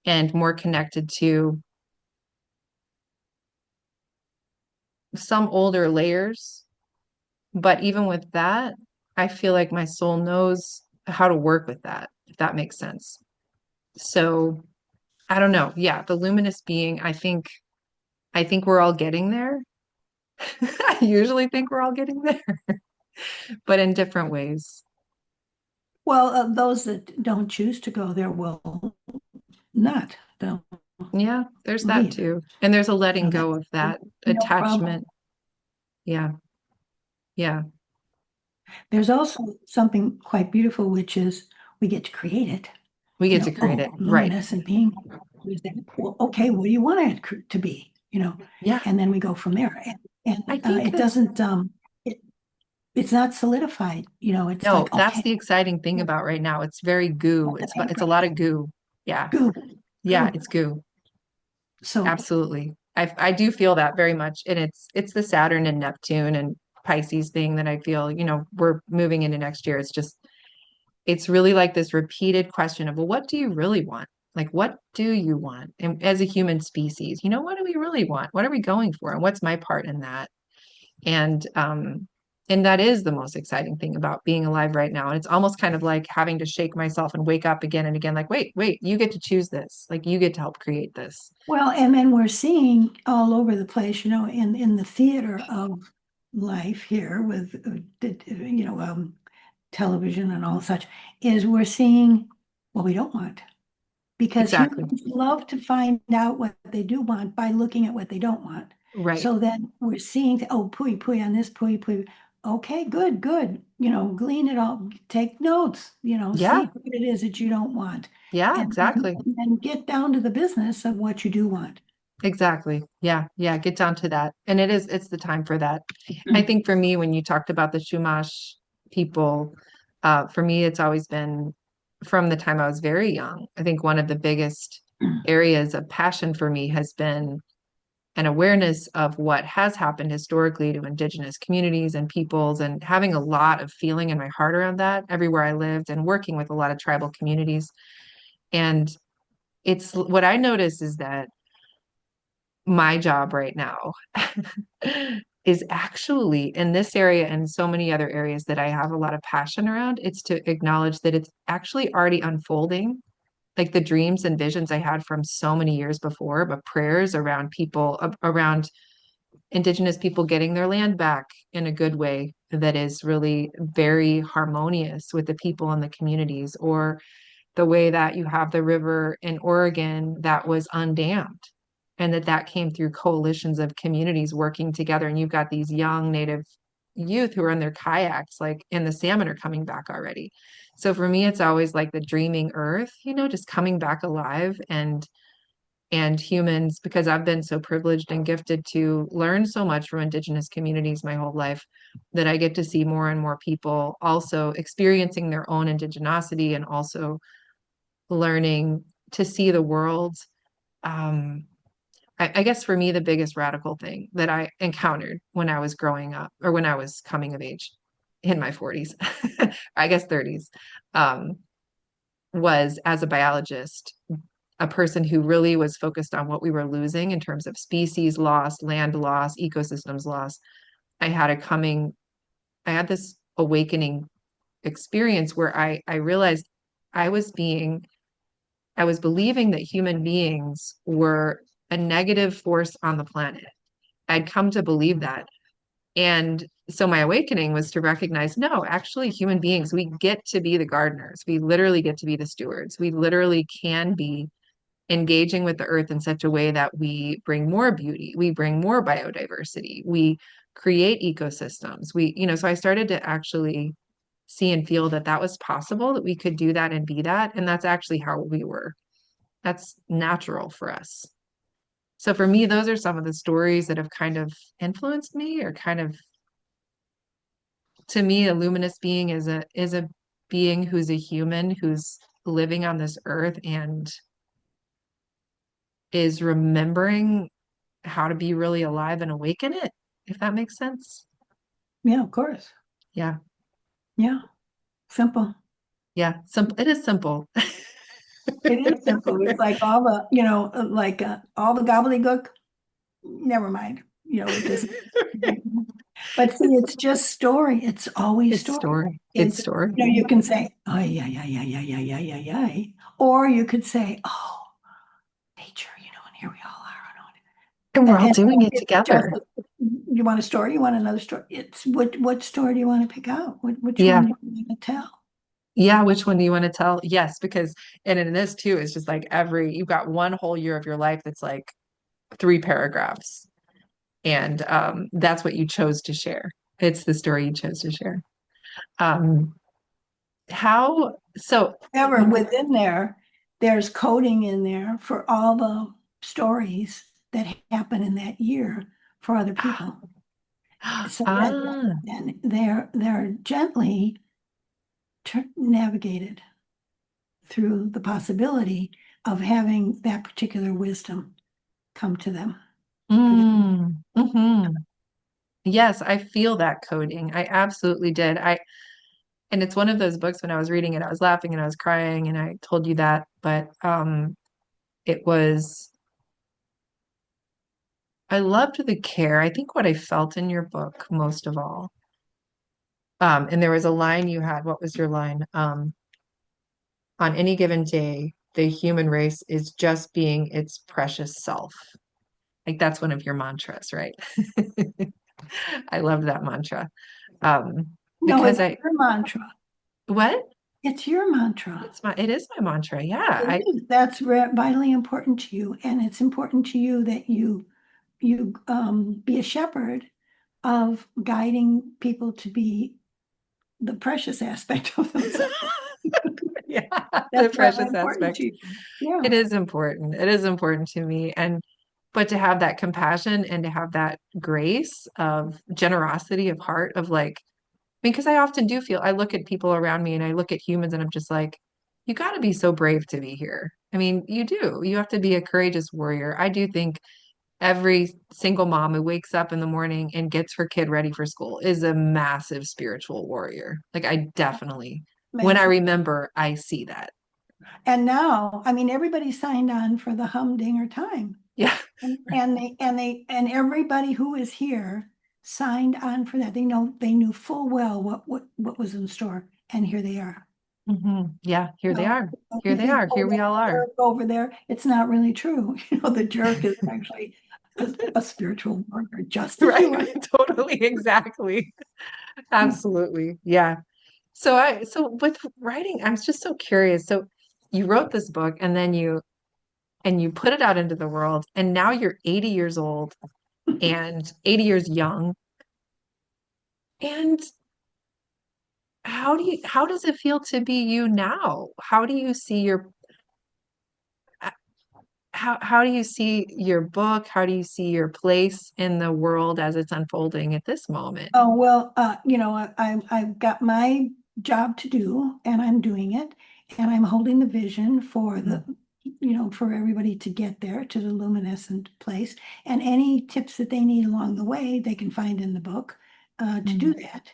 and more connected to some older layers. But even with that, I feel like my soul knows how to work with that, if that makes sense. So I don't know. Yeah, the luminous being, I think we're all getting there. I usually think we're all getting there, but in different ways. Well, those that don't choose to go there will not. They'll Yeah, there's that leave. too. And there's a letting go That's of that no problem. attachment. Yeah, yeah, There's also something quite beautiful, which is we get to create it. we get to create it. Right. Luminescent being. Is that, well, okay, what do you want it to be? Yeah, And then we go from there. I And think it that's, doesn't, it, it's not solidified. It's no, like, that's okay, the exciting thing about right now. It's very goo. put the It's paper, a lot of goo. Yeah. goo, Yeah, goo. it's goo. So, Absolutely. I do feel that very much. And it's the Saturn and Neptune and Pisces thing that I feel, we're moving into next year. It's really like this repeated question of, well, what do you really want? Like, what do you want? And as a human species, what do we really want? What are we going for? And what's my part in that? And and that is the most exciting thing about being alive right now. And it's almost kind of like having to shake myself and wake up again and again, like, wait, you get to choose this. Like, you get to help create this. well, and then we're seeing all over the place, in the theater of life here with, television and all such, is we're seeing what we don't want. Because Exactly. humans love to find out what they do want by looking at what they don't want. Right. So then we're seeing, oh, pooey, pooey on this, pooey, pooey. Okay, good, good. Glean it all, take notes, see Yeah. what it is that you don't want. Yeah, And then, exactly. and then get down to the business of what you do want. Exactly. Yeah. Yeah. Get down to that. And it's the time for that. I think for me, when you talked about the Chumash people, for me, it's always been from the time I was very young. I think one of the biggest areas of passion for me has been an awareness of what has happened historically to indigenous communities and peoples, and having a lot of feeling in my heart around that everywhere I lived, and working with a lot of tribal communities. And it's what I notice is that my job right now is actually in this area and so many other areas that I have a lot of passion around. It's to acknowledge that it's actually already unfolding. Like the dreams and visions I had from so many years before, but prayers around people, around Indigenous people getting their land back in a good way that is really very harmonious with the people and the communities, or the way that you have the river in Oregon that was undammed, and that came through coalitions of communities working together. And you've got these young Native youth who are in their kayaks, like, and the salmon are coming back already. So for me, it's always like the dreaming earth, just coming back alive. And humans, because I've been so privileged and gifted to learn so much from Indigenous communities my whole life, that I get to see more and more people also experiencing their own indigenosity, and also learning to see the world. Um, I guess for me, the biggest radical thing that I encountered when I was growing up or when I was coming of age in my 40s, I guess 30s, um, was as a biologist, a person who really was focused on what we were losing in terms of species loss, land loss, ecosystems loss. I had a coming, I had this awakening experience where I realized I was being, I was believing that human beings were a negative force on the planet. I'd come to believe that. And so my awakening was to recognize, no, actually, human beings, we get to be the gardeners. We literally get to be the stewards. We literally can be engaging with the earth in such a way that we bring more beauty, we bring more biodiversity, we create ecosystems. So I started to actually see and feel that that was possible, that we could do that and be that. And that's actually how we were. That's natural for us. So for me, those are some of the stories that have kind of influenced me or kind of to me, a luminous being is a being who's a human who's living on this earth and is remembering how to be really alive and awake in it, if that makes sense. Yeah, of course. Yeah. Yeah, simple. Yeah. Simple. It is simple. It is simple. It's like all the, like all the gobbledygook. Never mind. It just. But see, it's just story. It's always It's story. story. It's It's, story. you can say, oh, yeah, yeah, yeah, yeah, yeah, yeah, yeah, yeah. Or you could say, oh, nature, and here we all are. And we're all And doing it it's just, together. you want a story? You want another story? It's what story do you want to pick out? Which Yeah. one do you want to tell? Yeah. Which one do you want to tell? Yes, because, and in this too, it's just like you've got one whole year of your life that's like three paragraphs. And that's what you chose to share. It's the story you chose to share. Um, so However, when, within there, there's coding in there for all the stories that happen in that year for other people. So that ah, then they're gently navigated through the possibility of having that particular wisdom come to them. For the, hmm. Yes, I feel that coding. I absolutely did. And it's one of those books when I was reading it, I was laughing and I was crying, and I told you that, but it was, I loved the care. I think what I felt in your book most of all. And there was a line you had. What was your line? On any given day, the human race is just being its precious self. Like that's one of your mantras, right? I loved that mantra. no, Because it's your mantra. what? It's your mantra. It is my mantra. Yeah. It is. That's vitally important to you, and it's important to you that you be a shepherd of guiding people to be the precious aspect of themselves. Yeah, the That's vitally precious important to aspect. you. Yeah. It is important. It is important to me. But to have that compassion and to have that grace of generosity of heart of like, I mean, because I often do feel, I look at people around me and I look at humans and I'm just like, you got to be so brave to be here. I mean, you do. You have to be a courageous warrior. I do think every single mom who wakes up in the morning and gets her kid ready for school is a massive spiritual warrior. Like, I definitely, when I Massive. remember, I see that. And now, I mean, everybody signed on for the humdinger time. Yeah. And everybody who is here signed on for that. They knew full well what was in store. And here they are. Yeah. Here they No, are. Here you they think, are. oh, Here we that all are. jerk over there. It's not really true. The jerk is actually a spiritual warrior, just as you Right. are. Totally. Exactly. Absolutely. Yeah. So with writing, I'm just so curious. So you wrote this book and you put it out into the world, and now you're 80 years old and 80 years young. And how does it feel to be you now? How do you see your how do you see your book? How do you see your place in the world as it's unfolding at this moment? Oh, well, I've got my job to do and I'm doing it and I'm holding the vision for Mm, for everybody to get there to the luminescent place. And any tips that they need along the way, they can find in the book to do Mm. that.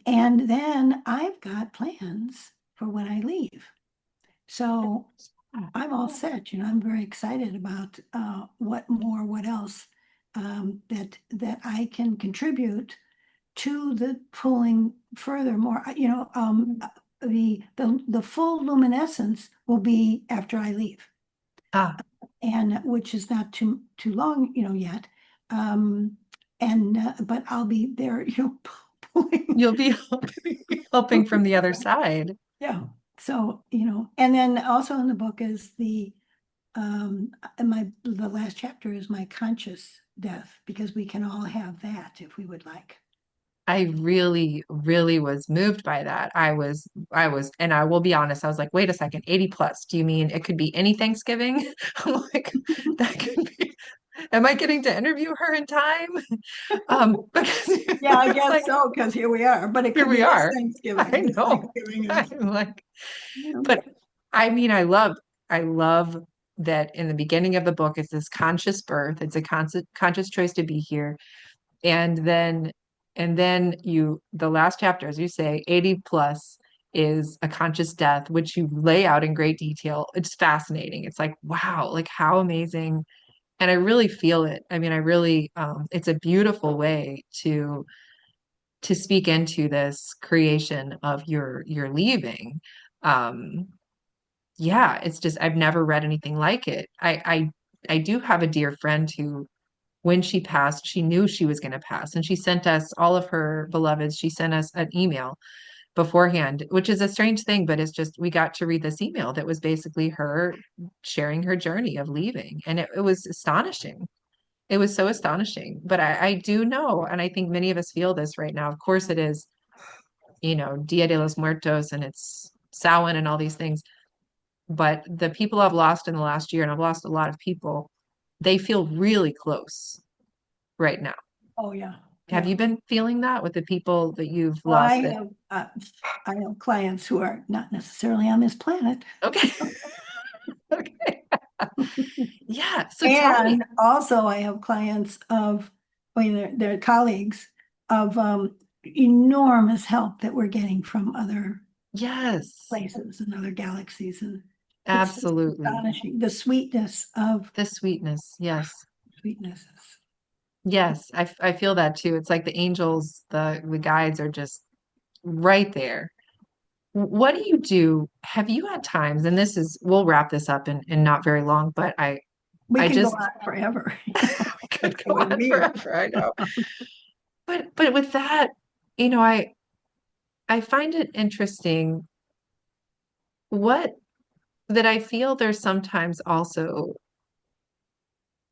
And then I've got plans for when I leave. So I'm all set, I'm very excited about what else that I can contribute to the pulling furthermore. The full luminescence will be after I leave, Ah, and which is not too long, yet. Um, and but I'll be there, pulling. you'll be helping from the other side. Yeah. So, and then also in the book is the last chapter is my conscious death, because we can all have that if we would like. I really, really was moved by that. And I will be honest, I was like, wait a second, 80 plus. Do you mean it could be any Thanksgiving? I'm like, that could be, am I getting to interview her in time? Because Yeah, I it's guess like, so, because here we are, but it here could we be are. I This know. Thanksgiving is, I'm like, you know, but I mean, I love that in the beginning of the book, it's this conscious birth. It's a conscious choice to be here. And then, the last chapter, as you say, 80 plus is a conscious death, which you lay out in great detail. It's fascinating. It's like, wow, like how amazing. And I really feel it. I mean, I really, it's a beautiful way to speak into this creation of your leaving. Um, yeah, it's just I've never read anything like it. I do have a dear friend who, when she passed, she knew she was going to pass, and she sent us all of her beloveds. She sent us an email beforehand, which is a strange thing, but it's just we got to read this email that was basically her sharing her journey of leaving, and it was astonishing. It was so astonishing. But I do know, and I think many of us feel this right now. Of course, it is, Dia de los Muertos, and it's Samhain and all these things. But the people I've lost in the last year, and I've lost a lot of people, they feel really close right now. oh, yeah, Have yeah. you been feeling that with the people that you've Well, lost that? I have clients who are not necessarily on this planet. Okay. Okay. Yeah. So tell me. And also I have clients they're colleagues of enormous help that we're getting from other Yes, places and other galaxies. And it's just absolutely. astonishing, the sweetness of The sweetness. Yes. sweetnesses. Yes. I feel that too. It's like the angels, the guides are just right there. What do you do? Have you had times, and we'll wrap this up in not very long, but We I can go just, on forever. we That's could go with on me. forever. I know. But with that, you know, I find it interesting what that I feel there's sometimes also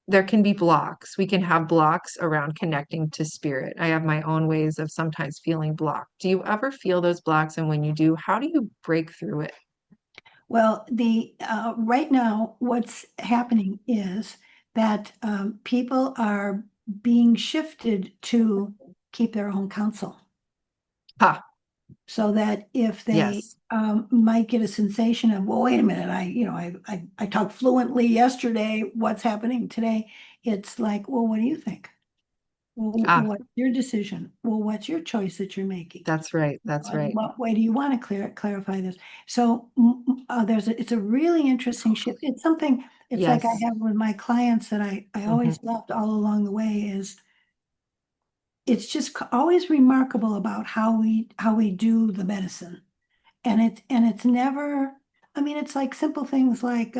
there can be blocks. We can have blocks around connecting to spirit. I have my own ways of sometimes feeling blocked. Do you ever feel those blocks? And when you do, how do you break through it? Well, the right now, what's happening is that people are being shifted to keep their own counsel. Ha, So that if they yes. might get a sensation of, well, wait a minute, I talked fluently yesterday, what's happening today? It's like, well, what do you think? Well, Ah, what's your decision? Well, what's your choice that you're making? that's right. That's And right. what way do you want to clarify this? So it's a really interesting shift. It's something, it's like I Yes. have with my clients that I Hmm. always loved all along the way is it's just always remarkable about how we do the medicine. And it's never, I mean, it's like simple things like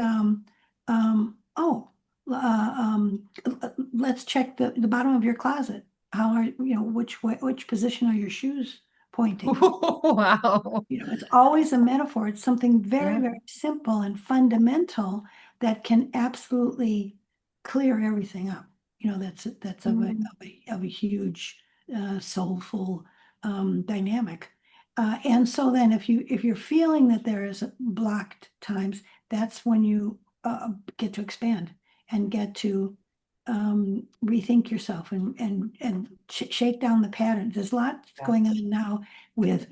let's check the bottom of your closet. How are, which position are your shoes pointing? Wow. It's always a metaphor. It's something very, Yeah. very simple and fundamental that can absolutely clear everything up. That's Mm. of a huge soulful dynamic. And so then if you're feeling that there is blocked times, that's when you get to expand and get to rethink yourself and shake down the patterns. There's lots Yeah. going on now with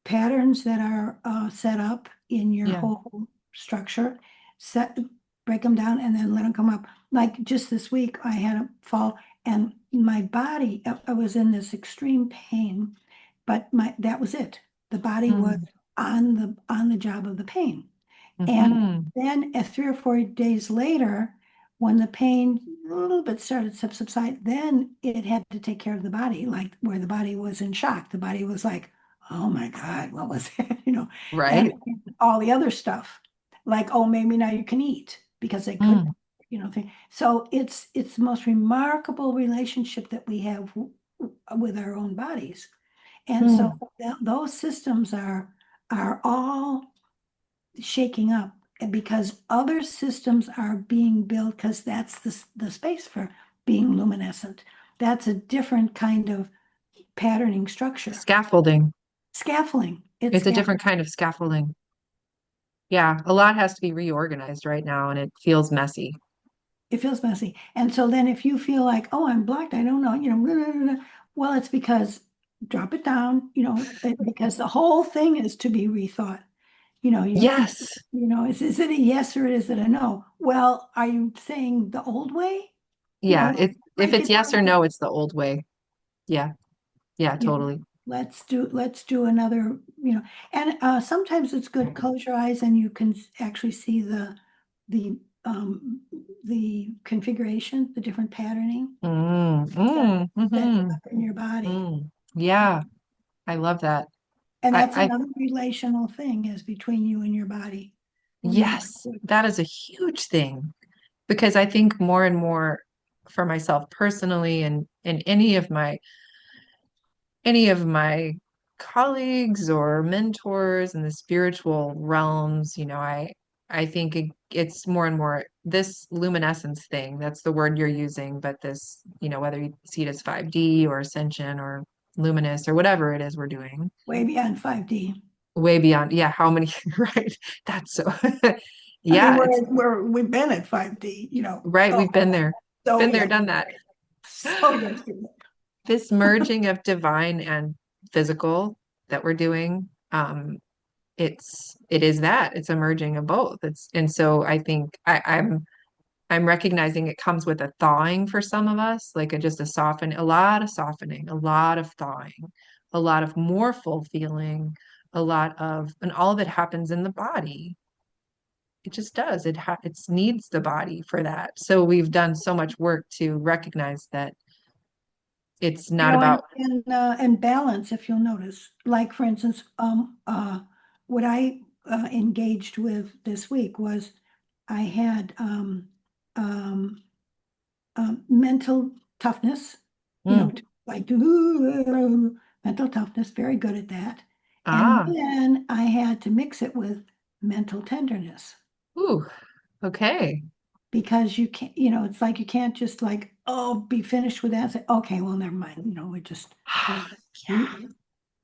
patterns that are set up in your Yeah. whole structure. set, break them down, and then let them come up. Like just this week, I had a fall, and my body, I was in this extreme pain, but that was it. The body was Mm, on the job of the pain. And hmm. then 3 or 4 days later, when the pain a little bit started to subside, then it had to take care of the body, like where the body was in shock. The body was like, oh my God, what was that? And Right. all the other stuff, like, oh, maybe now you can eat because they could, Mm, So it's the most remarkable relationship that we have with our own bodies. And so mm. those systems are all shaking up because other systems are being built because that's the space for being luminescent. That's a different kind of patterning structure. Scaffolding. Scaffolding. It's It's a different scaffolding. kind of scaffolding. Yeah, a lot has to be reorganized right now, and it feels messy. It feels messy. And so then if you feel like, oh, I'm blocked, I don't know, blah, blah, blah, blah, well, it's because drop it down, because the whole thing is to be rethought. You Yes. is it a yes or is it a no? Well, are you saying the old way? Yeah. If Break it's it yes or down. no, it's the old way. Yeah. Yeah, you know, totally. let's do another, and sometimes it's good, close your eyes and you can actually see the um the configuration, the different patterning Mm, set, mm, setting hmm up in your body. mm. Yeah, I love that. And that's I another relational thing is between you and your body. Really yes, good. that is a huge thing because I think more and more for myself personally and in any of my colleagues or mentors in the spiritual realms, I think it's more and more this luminescence thing. That's the word you're using, but this, whether you see it as 5D or ascension or luminous or whatever it is we're doing, Way beyond 5D. way beyond, yeah, how many, right? That's so, I mean, yeah, it's we've been at 5D, right. oh, We've so been there, yeah, done that. so yesterday. This merging of divine and physical that we're doing, it is that it's a merging of both. And so I think I'm recognizing it comes with a thawing for some of us, like just a lot of softening, a lot of thawing, a lot of more full feeling, and all of it happens in the body. It just does. It needs the body for that. So we've done so much work to recognize that it's not And about. and balance, if you'll notice, like for instance, what I engaged with this week was I had mental toughness, Mm, like mental toughness, very good at that. And ah, then I had to mix it with mental tenderness ooh, okay. because you can't, it's like you can't just like, oh, be finished with that and say, okay, well, never mind, we just go. Yeah. You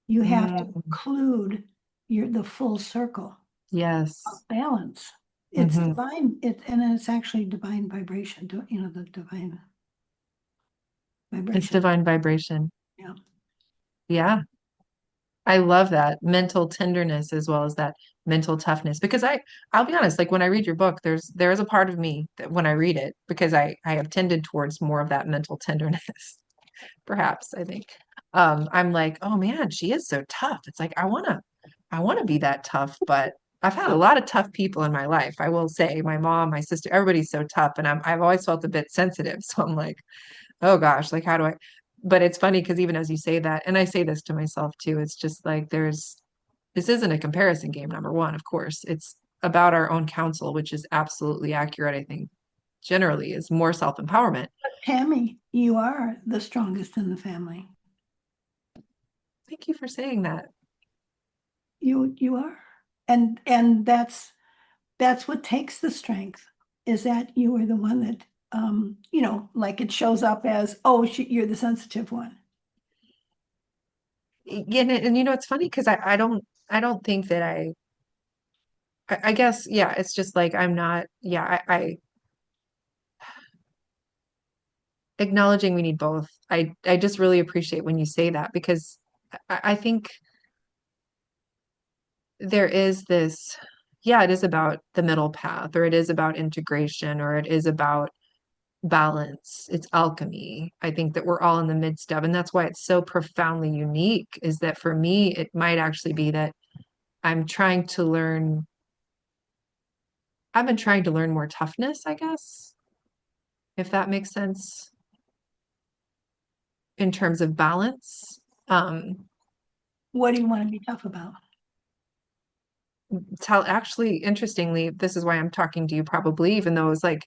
you have to Mm, include the full circle of yes. balance. It's Hmm. divine, and it's actually divine vibration, the divine It's vibration. divine vibration. Yeah. Yeah. I love that mental tenderness as well as that mental toughness because I'll be honest, like when I read your book, there is a part of me that when I read it, because I have tended towards more of that mental tenderness, perhaps, I think. I'm like, oh man, she is so tough. It's like I wanna be that tough, but I've had a lot of tough people in my life. I will say, my mom, my sister, everybody's so tough, and I've always felt a bit sensitive. So I'm like, oh gosh, like how do I? But it's funny because even as you say that, and I say this to myself too, it's just like this isn't a comparison game, number one, of course. It's about our own counsel, which is absolutely accurate, I think, generally is more self-empowerment. Tammy, you are the strongest in the family. Thank you for saying that. You are. And that's what takes the strength, is that you are the one that like it shows up as, oh, you're the sensitive one. Yeah, and it's funny because I don't think that I guess, yeah, it's just like I'm not, yeah, I acknowledging we need both. I just really appreciate when you say that because I think there is this. yeah, it is about the middle path, or it is about integration, or it is about balance. It's alchemy. I think that we're all in the midst of, and that's why it's so profoundly unique, is that for me, it might actually be that I'm trying to learn, I've been trying to learn more toughness, I guess, if that makes sense in terms of balance. Um, What do you want to be tough about? tell actually, interestingly, this is why I'm talking to you probably, even though it was like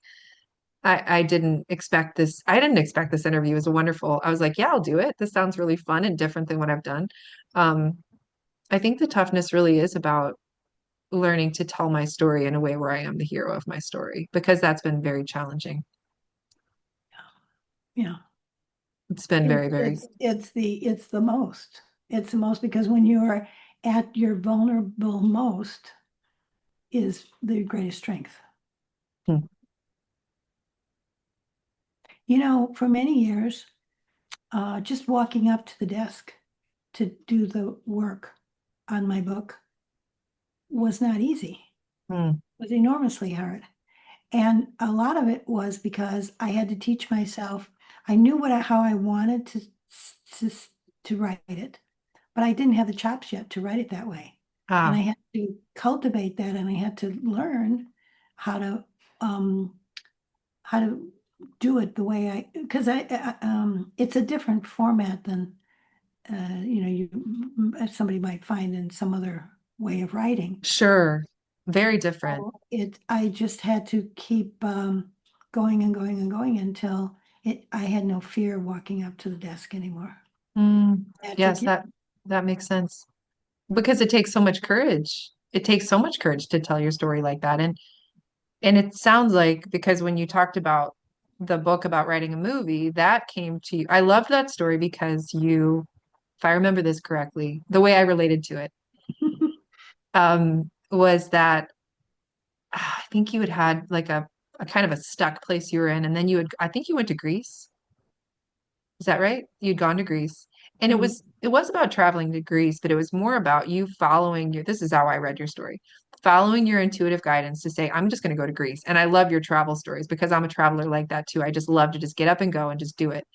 I didn't expect this. I didn't expect this interview. It was wonderful. I was like, yeah, I'll do it. This sounds really fun and different than what I've done. Um, I think the toughness really is about learning to tell my story in a way where I am the hero of my story, because that's been very challenging. Yeah. It's been very, very, It's the most because when you're at your vulnerable most is the greatest strength. hmm, You know, for many years, just walking up to the desk to do the work on my book was not easy. hmm, It was enormously hard. And a lot of it was because I had to teach myself. I knew how I wanted to, to write it, but I didn't have the chops yet to write it that way. And I ah, had to cultivate that, and I had to learn how to um, how to do it the way because it's a different format than somebody might find in some other way of writing. sure, very different. So I just had to keep going and going and going until I had no fear walking up to the desk anymore. Mm, That took yes, you. that makes sense, because it takes so much courage. It takes so much courage to tell your story like that. And it sounds like, because when you talked about the book about writing a movie, that came to you. I loved that story because you, if I remember this correctly, the way I related to it, was that I think you had like a kind of a stuck place you were in, and then I think you went to Greece. Is that right? You'd gone to Greece. And Mhm. it was about traveling to Greece, but it was more about you following your, this is how I read your story, following your intuitive guidance to say, I'm just going to go to Greece. And I love your travel stories because I'm a traveler like that too. I just love to just get up and go and just do it.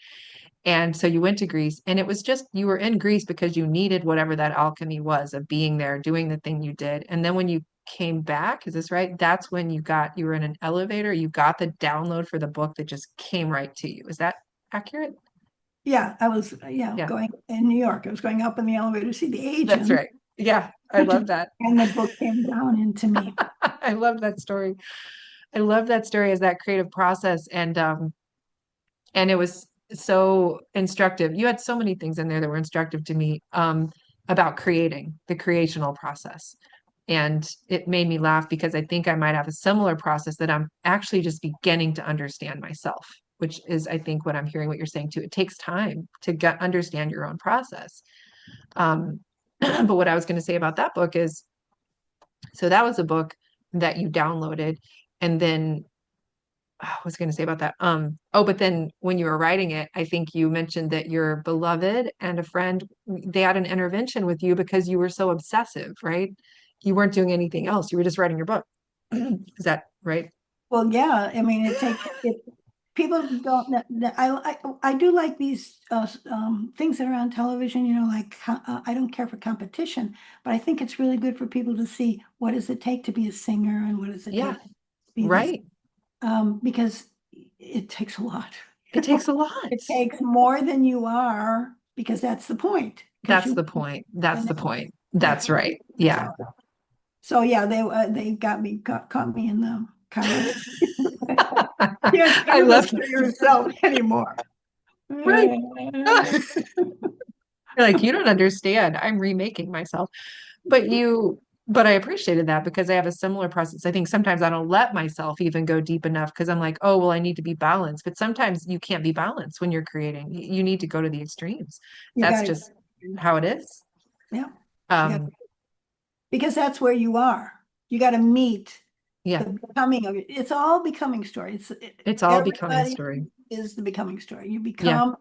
And so you went to Greece, and it was just, you were in Greece because you needed whatever that alchemy was of being there, doing the thing you did. And then when you came back, is this right? That's when you were in an elevator, you got the download for the book that just came right to you. Is that accurate? Yeah, I was Yeah. going in New York. I was going up in the elevator to see the That's agent, right. Yeah, I love that. and the book came down into me. I love that story. I love that story as that creative process, and it was so instructive. You had so many things in there that were instructive to me, about creating the creational process. And it made me laugh because I think I might have a similar process that I'm actually just beginning to understand myself, which is, I think, what I'm hearing what you're saying too. It takes time to understand your own process. Um, but what I was going to say about that book is, so that was a book that you downloaded, and then I was going to say about that. Oh, but then when you were writing it, I think you mentioned that your beloved and a friend, they had an intervention with you because you were so obsessive, right? You weren't doing anything else. You were just writing your book. Is that right? Well, yeah, I mean, people don't. I do like these things that are on television. You know, like I don't care for competition, but I think it's really good for people to see what does it take to be a singer and what does it Yeah, take to be this, right. because it takes a lot. It takes a lot. It takes more than you are because that's the point. Because That's you the point. That's and the point. that's That's right. Yeah. so. So yeah, they caught me in the car. Can't I do this love to yourself anymore. right. You're like, you don't understand. I'm remaking myself. But I appreciated that because I have a similar process. I think sometimes I don't let myself even go deep enough because I'm like, oh, well, I need to be balanced. But sometimes you can't be balanced when you're creating. You need to go to the extremes. You That's got to, just how it is. yeah, you got Um, because that's where you are. You got to meet yeah, the becoming of it. It's all becoming story. it's all becoming a Everybody story. is the becoming story. You Yeah, become.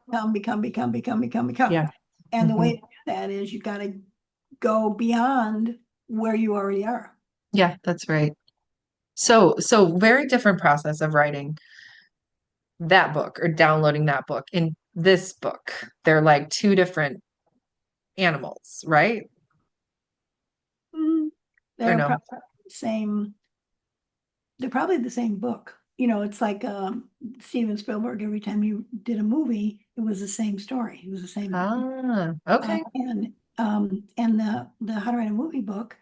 yeah. And the way Hmm. to do that is you got to go beyond where you already are. Yeah, that's right. So very different process of writing that book or downloading that book. In this book, they're like two different animals, right? Mm, Or They're no? probably the same. They're probably the same book. You know, it's like Steven Spielberg. Every time you did a movie, it was the same story. It was the same. Ah, okay. And the How to Write a Movie book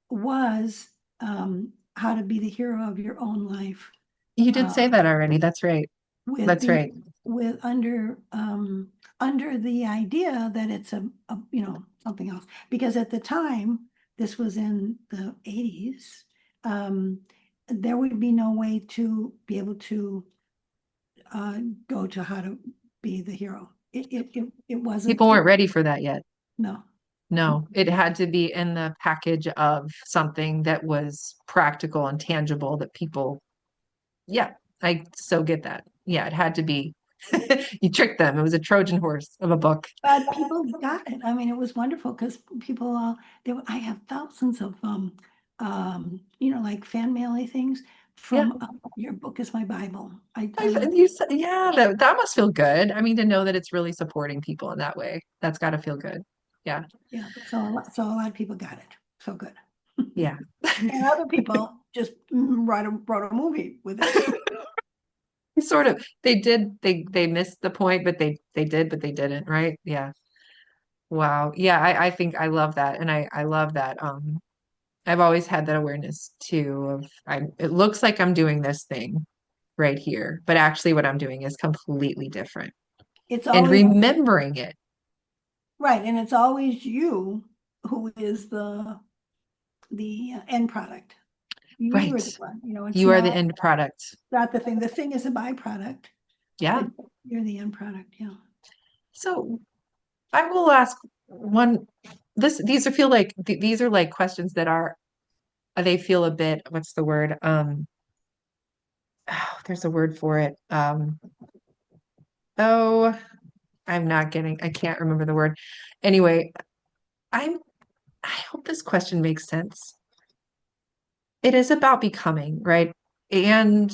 was how to be the hero of your own life You did uh, say that already. That's right. with That's the right. with under the idea that it's something else, because at the time this was in the 80s. There would be no way to be able to uh, go to how to be the hero. It wasn't People it weren't ready for that yet. no. No, it had to be in the package of something that was practical and tangible that people, yeah, I so get that. Yeah, it had to be. You tricked them. It was a Trojan horse of a book. But people got it. I mean, it was wonderful because people, I have thousands of, like fan mail things Yeah. from Your Book is My Bible. You said, yeah, that must feel good. I mean, to know that it's really supporting people in that way, that's got to feel good. Yeah. Yeah, so a lot of people got it. So good. Yeah. And other people just wrote a movie with it. Sort of. They missed the point, but they did, but they didn't, right? Yeah. Wow. Yeah, I think I love that. And I love that. I've always had that awareness too of it looks like I'm doing this thing right here, but actually what I'm doing is completely different. It's And always remembering it. right, and it's always you who is the end product. You are Right. the one, it's You are the end product. not the thing. The thing is a byproduct, Yeah. but you're the end product, yeah. So I will ask one these are feel like these are like questions that are they feel a bit, what's the word? Oh, there's a word for it. Oh, I can't remember the word. Anyway, I'm I hope this question makes sense. It is about becoming, right? And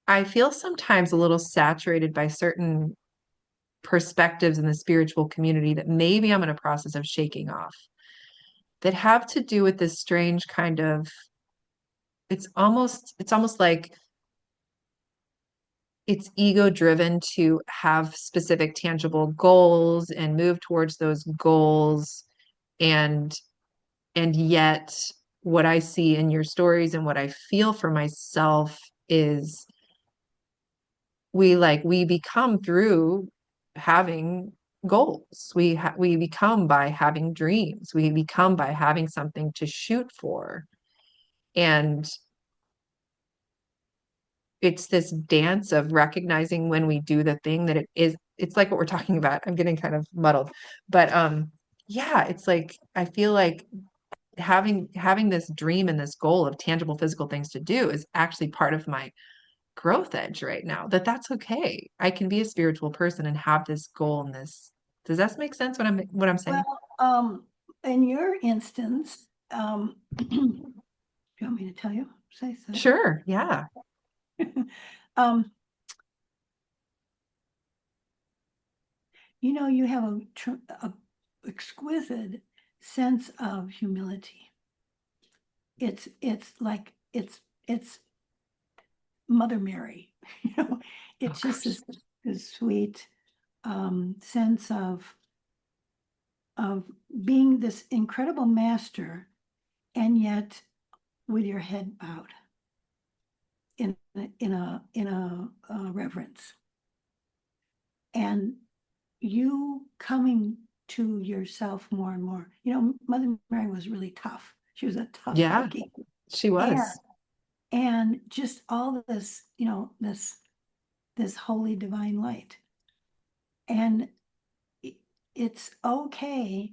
I feel sometimes a little saturated by certain perspectives in the spiritual community that maybe I'm in a process of shaking off that have to do with this strange kind of it's almost like it's ego driven to have specific tangible goals and move towards those goals and yet what I see in your stories and what I feel for myself is we become through having goals. We become by having dreams. We become by having something to shoot for. And it's this dance of recognizing when we do the thing that it's like what we're talking about. I'm getting kind of muddled. But yeah, it's like I feel like having this dream and this goal of tangible physical things to do is actually part of my growth edge right now. That's okay. I can be a spiritual person and have this goal and this. Does that make sense what I'm saying? Well, in your instance, do you want me to tell you? Say so. Sure. Yeah. Um, you have a exquisite sense of humility. It's like it's Mother Mary, Oh it's just gosh. this sweet sense of being this incredible master, and yet with your head bowed in a reverence, and you coming to yourself more and more. Mother Mary was really tough. She was a tough Yeah, cookie, she and was. just all this, this holy divine light, and it's okay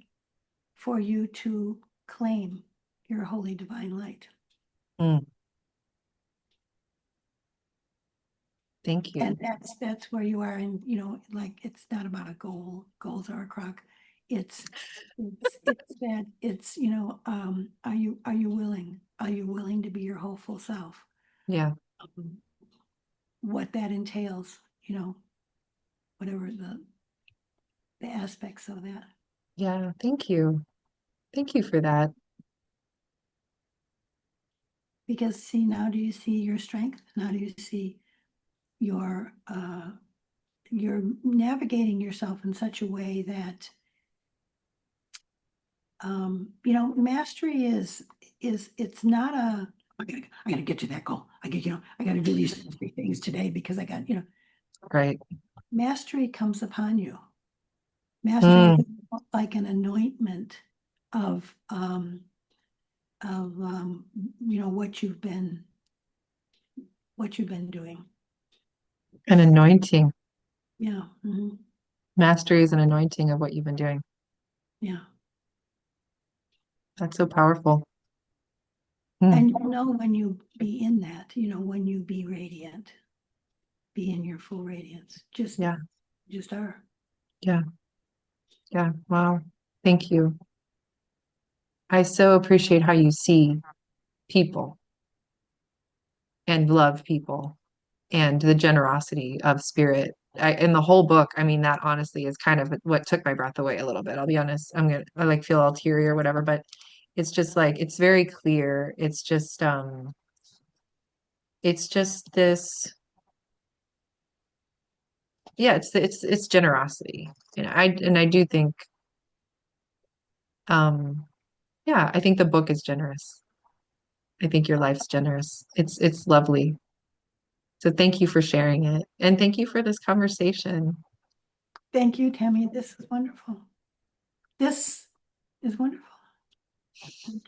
for you to claim your holy divine light. Mm, thank And you. that's where you are. And like, it's not about a goal. Goals are a crock. It's that it's, are you willing? Are full self. Yeah. Um, what that entails, whatever the aspects of that. Yeah. Thank you. Thank you for that. Because see, now do you see your strength? Now do you see your you're navigating yourself in such a way that mastery is it's not a I gotta get to that goal. I gotta do these 3 things today because I got, Right. mastery comes upon you. Mastery Mm. is like an anointment of what you've been doing. An anointing. Yeah. Mastery is an anointing of what you've been doing. Yeah. That's so powerful. Mm. And you'll know when you be in that, when you be radiant, be in your full radiance. Yeah. Just are. Yeah. Yeah. Wow. Thank you. I so appreciate how you see people and love people and the generosity of spirit. In the whole book, I mean, that honestly is kind of what took my breath away a little bit. I'll be honest. I like feel all teary or whatever, but it's just like, it's very clear. It's just this, yeah, it's generosity. And I do think, um, yeah, I think the book is generous. I think your life's generous. It's lovely. So thank you for sharing it. And thank you for this conversation. Thank you, Tammy. This is wonderful. This is wonderful. Thank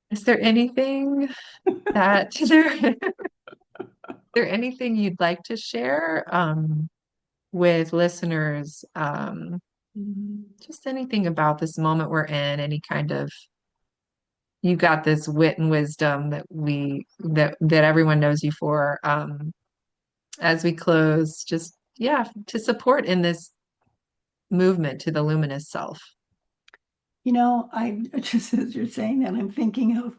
Is there anything that there anything you'd like to share with listeners? you. Just anything about this moment we're in, any kind of you got this wit and wisdom that everyone knows you for. As we close, just yeah, to support in this movement to the luminous self. I just as you're saying that, I'm thinking of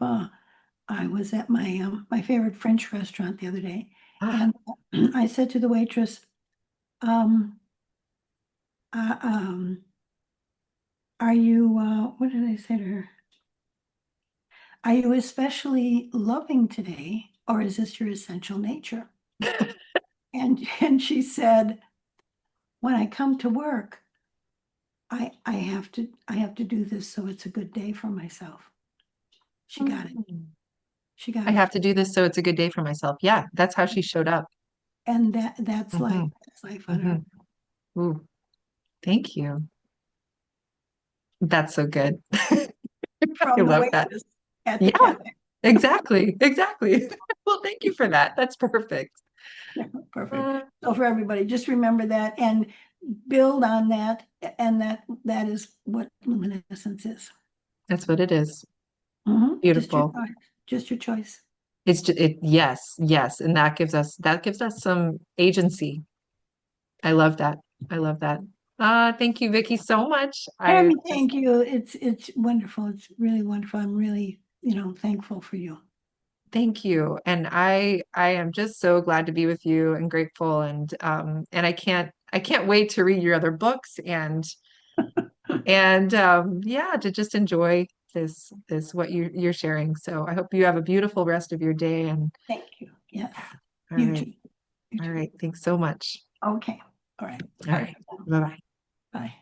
I was at my favorite French restaurant the other day, Ah, and I said to the waitress, um, uh, um, "Are you? What did I say to her? Are you especially loving today, or is this your essential nature?" And she said, "When I come to work, I have to do this so it's a good day for myself." She got it. mm. She got I it. have to do this so it's a good day for myself. Yeah, that's how she showed up. And that's life. Hmm. That's life on Hmm. earth. Ooh, thank you. That's so good. I From the love that. waitress at the Yeah, cafe. exactly. Exactly. Well, thank you for that. That's perfect. Perfect. Uh, So for everybody, just remember that and build on that. And that is what luminescence is. that's what it is. Just your Beautiful. choice. Just your choice. It's just yes, yes. And that gives us some agency. I love that. I love that. Thank you, Vicky, so much. I Tammy, just thank you. It's wonderful. It's really wonderful. I'm really, thankful for you. thank you. And I am just so glad to be with you and grateful and I can't wait to read your other books and yeah, to just enjoy this what you're sharing. So I hope you have a beautiful rest of your day and Thank you. Yes. all You right. too. You All too. right. Thanks so much. Okay. All right. All Bye. right. Bye-bye. Bye.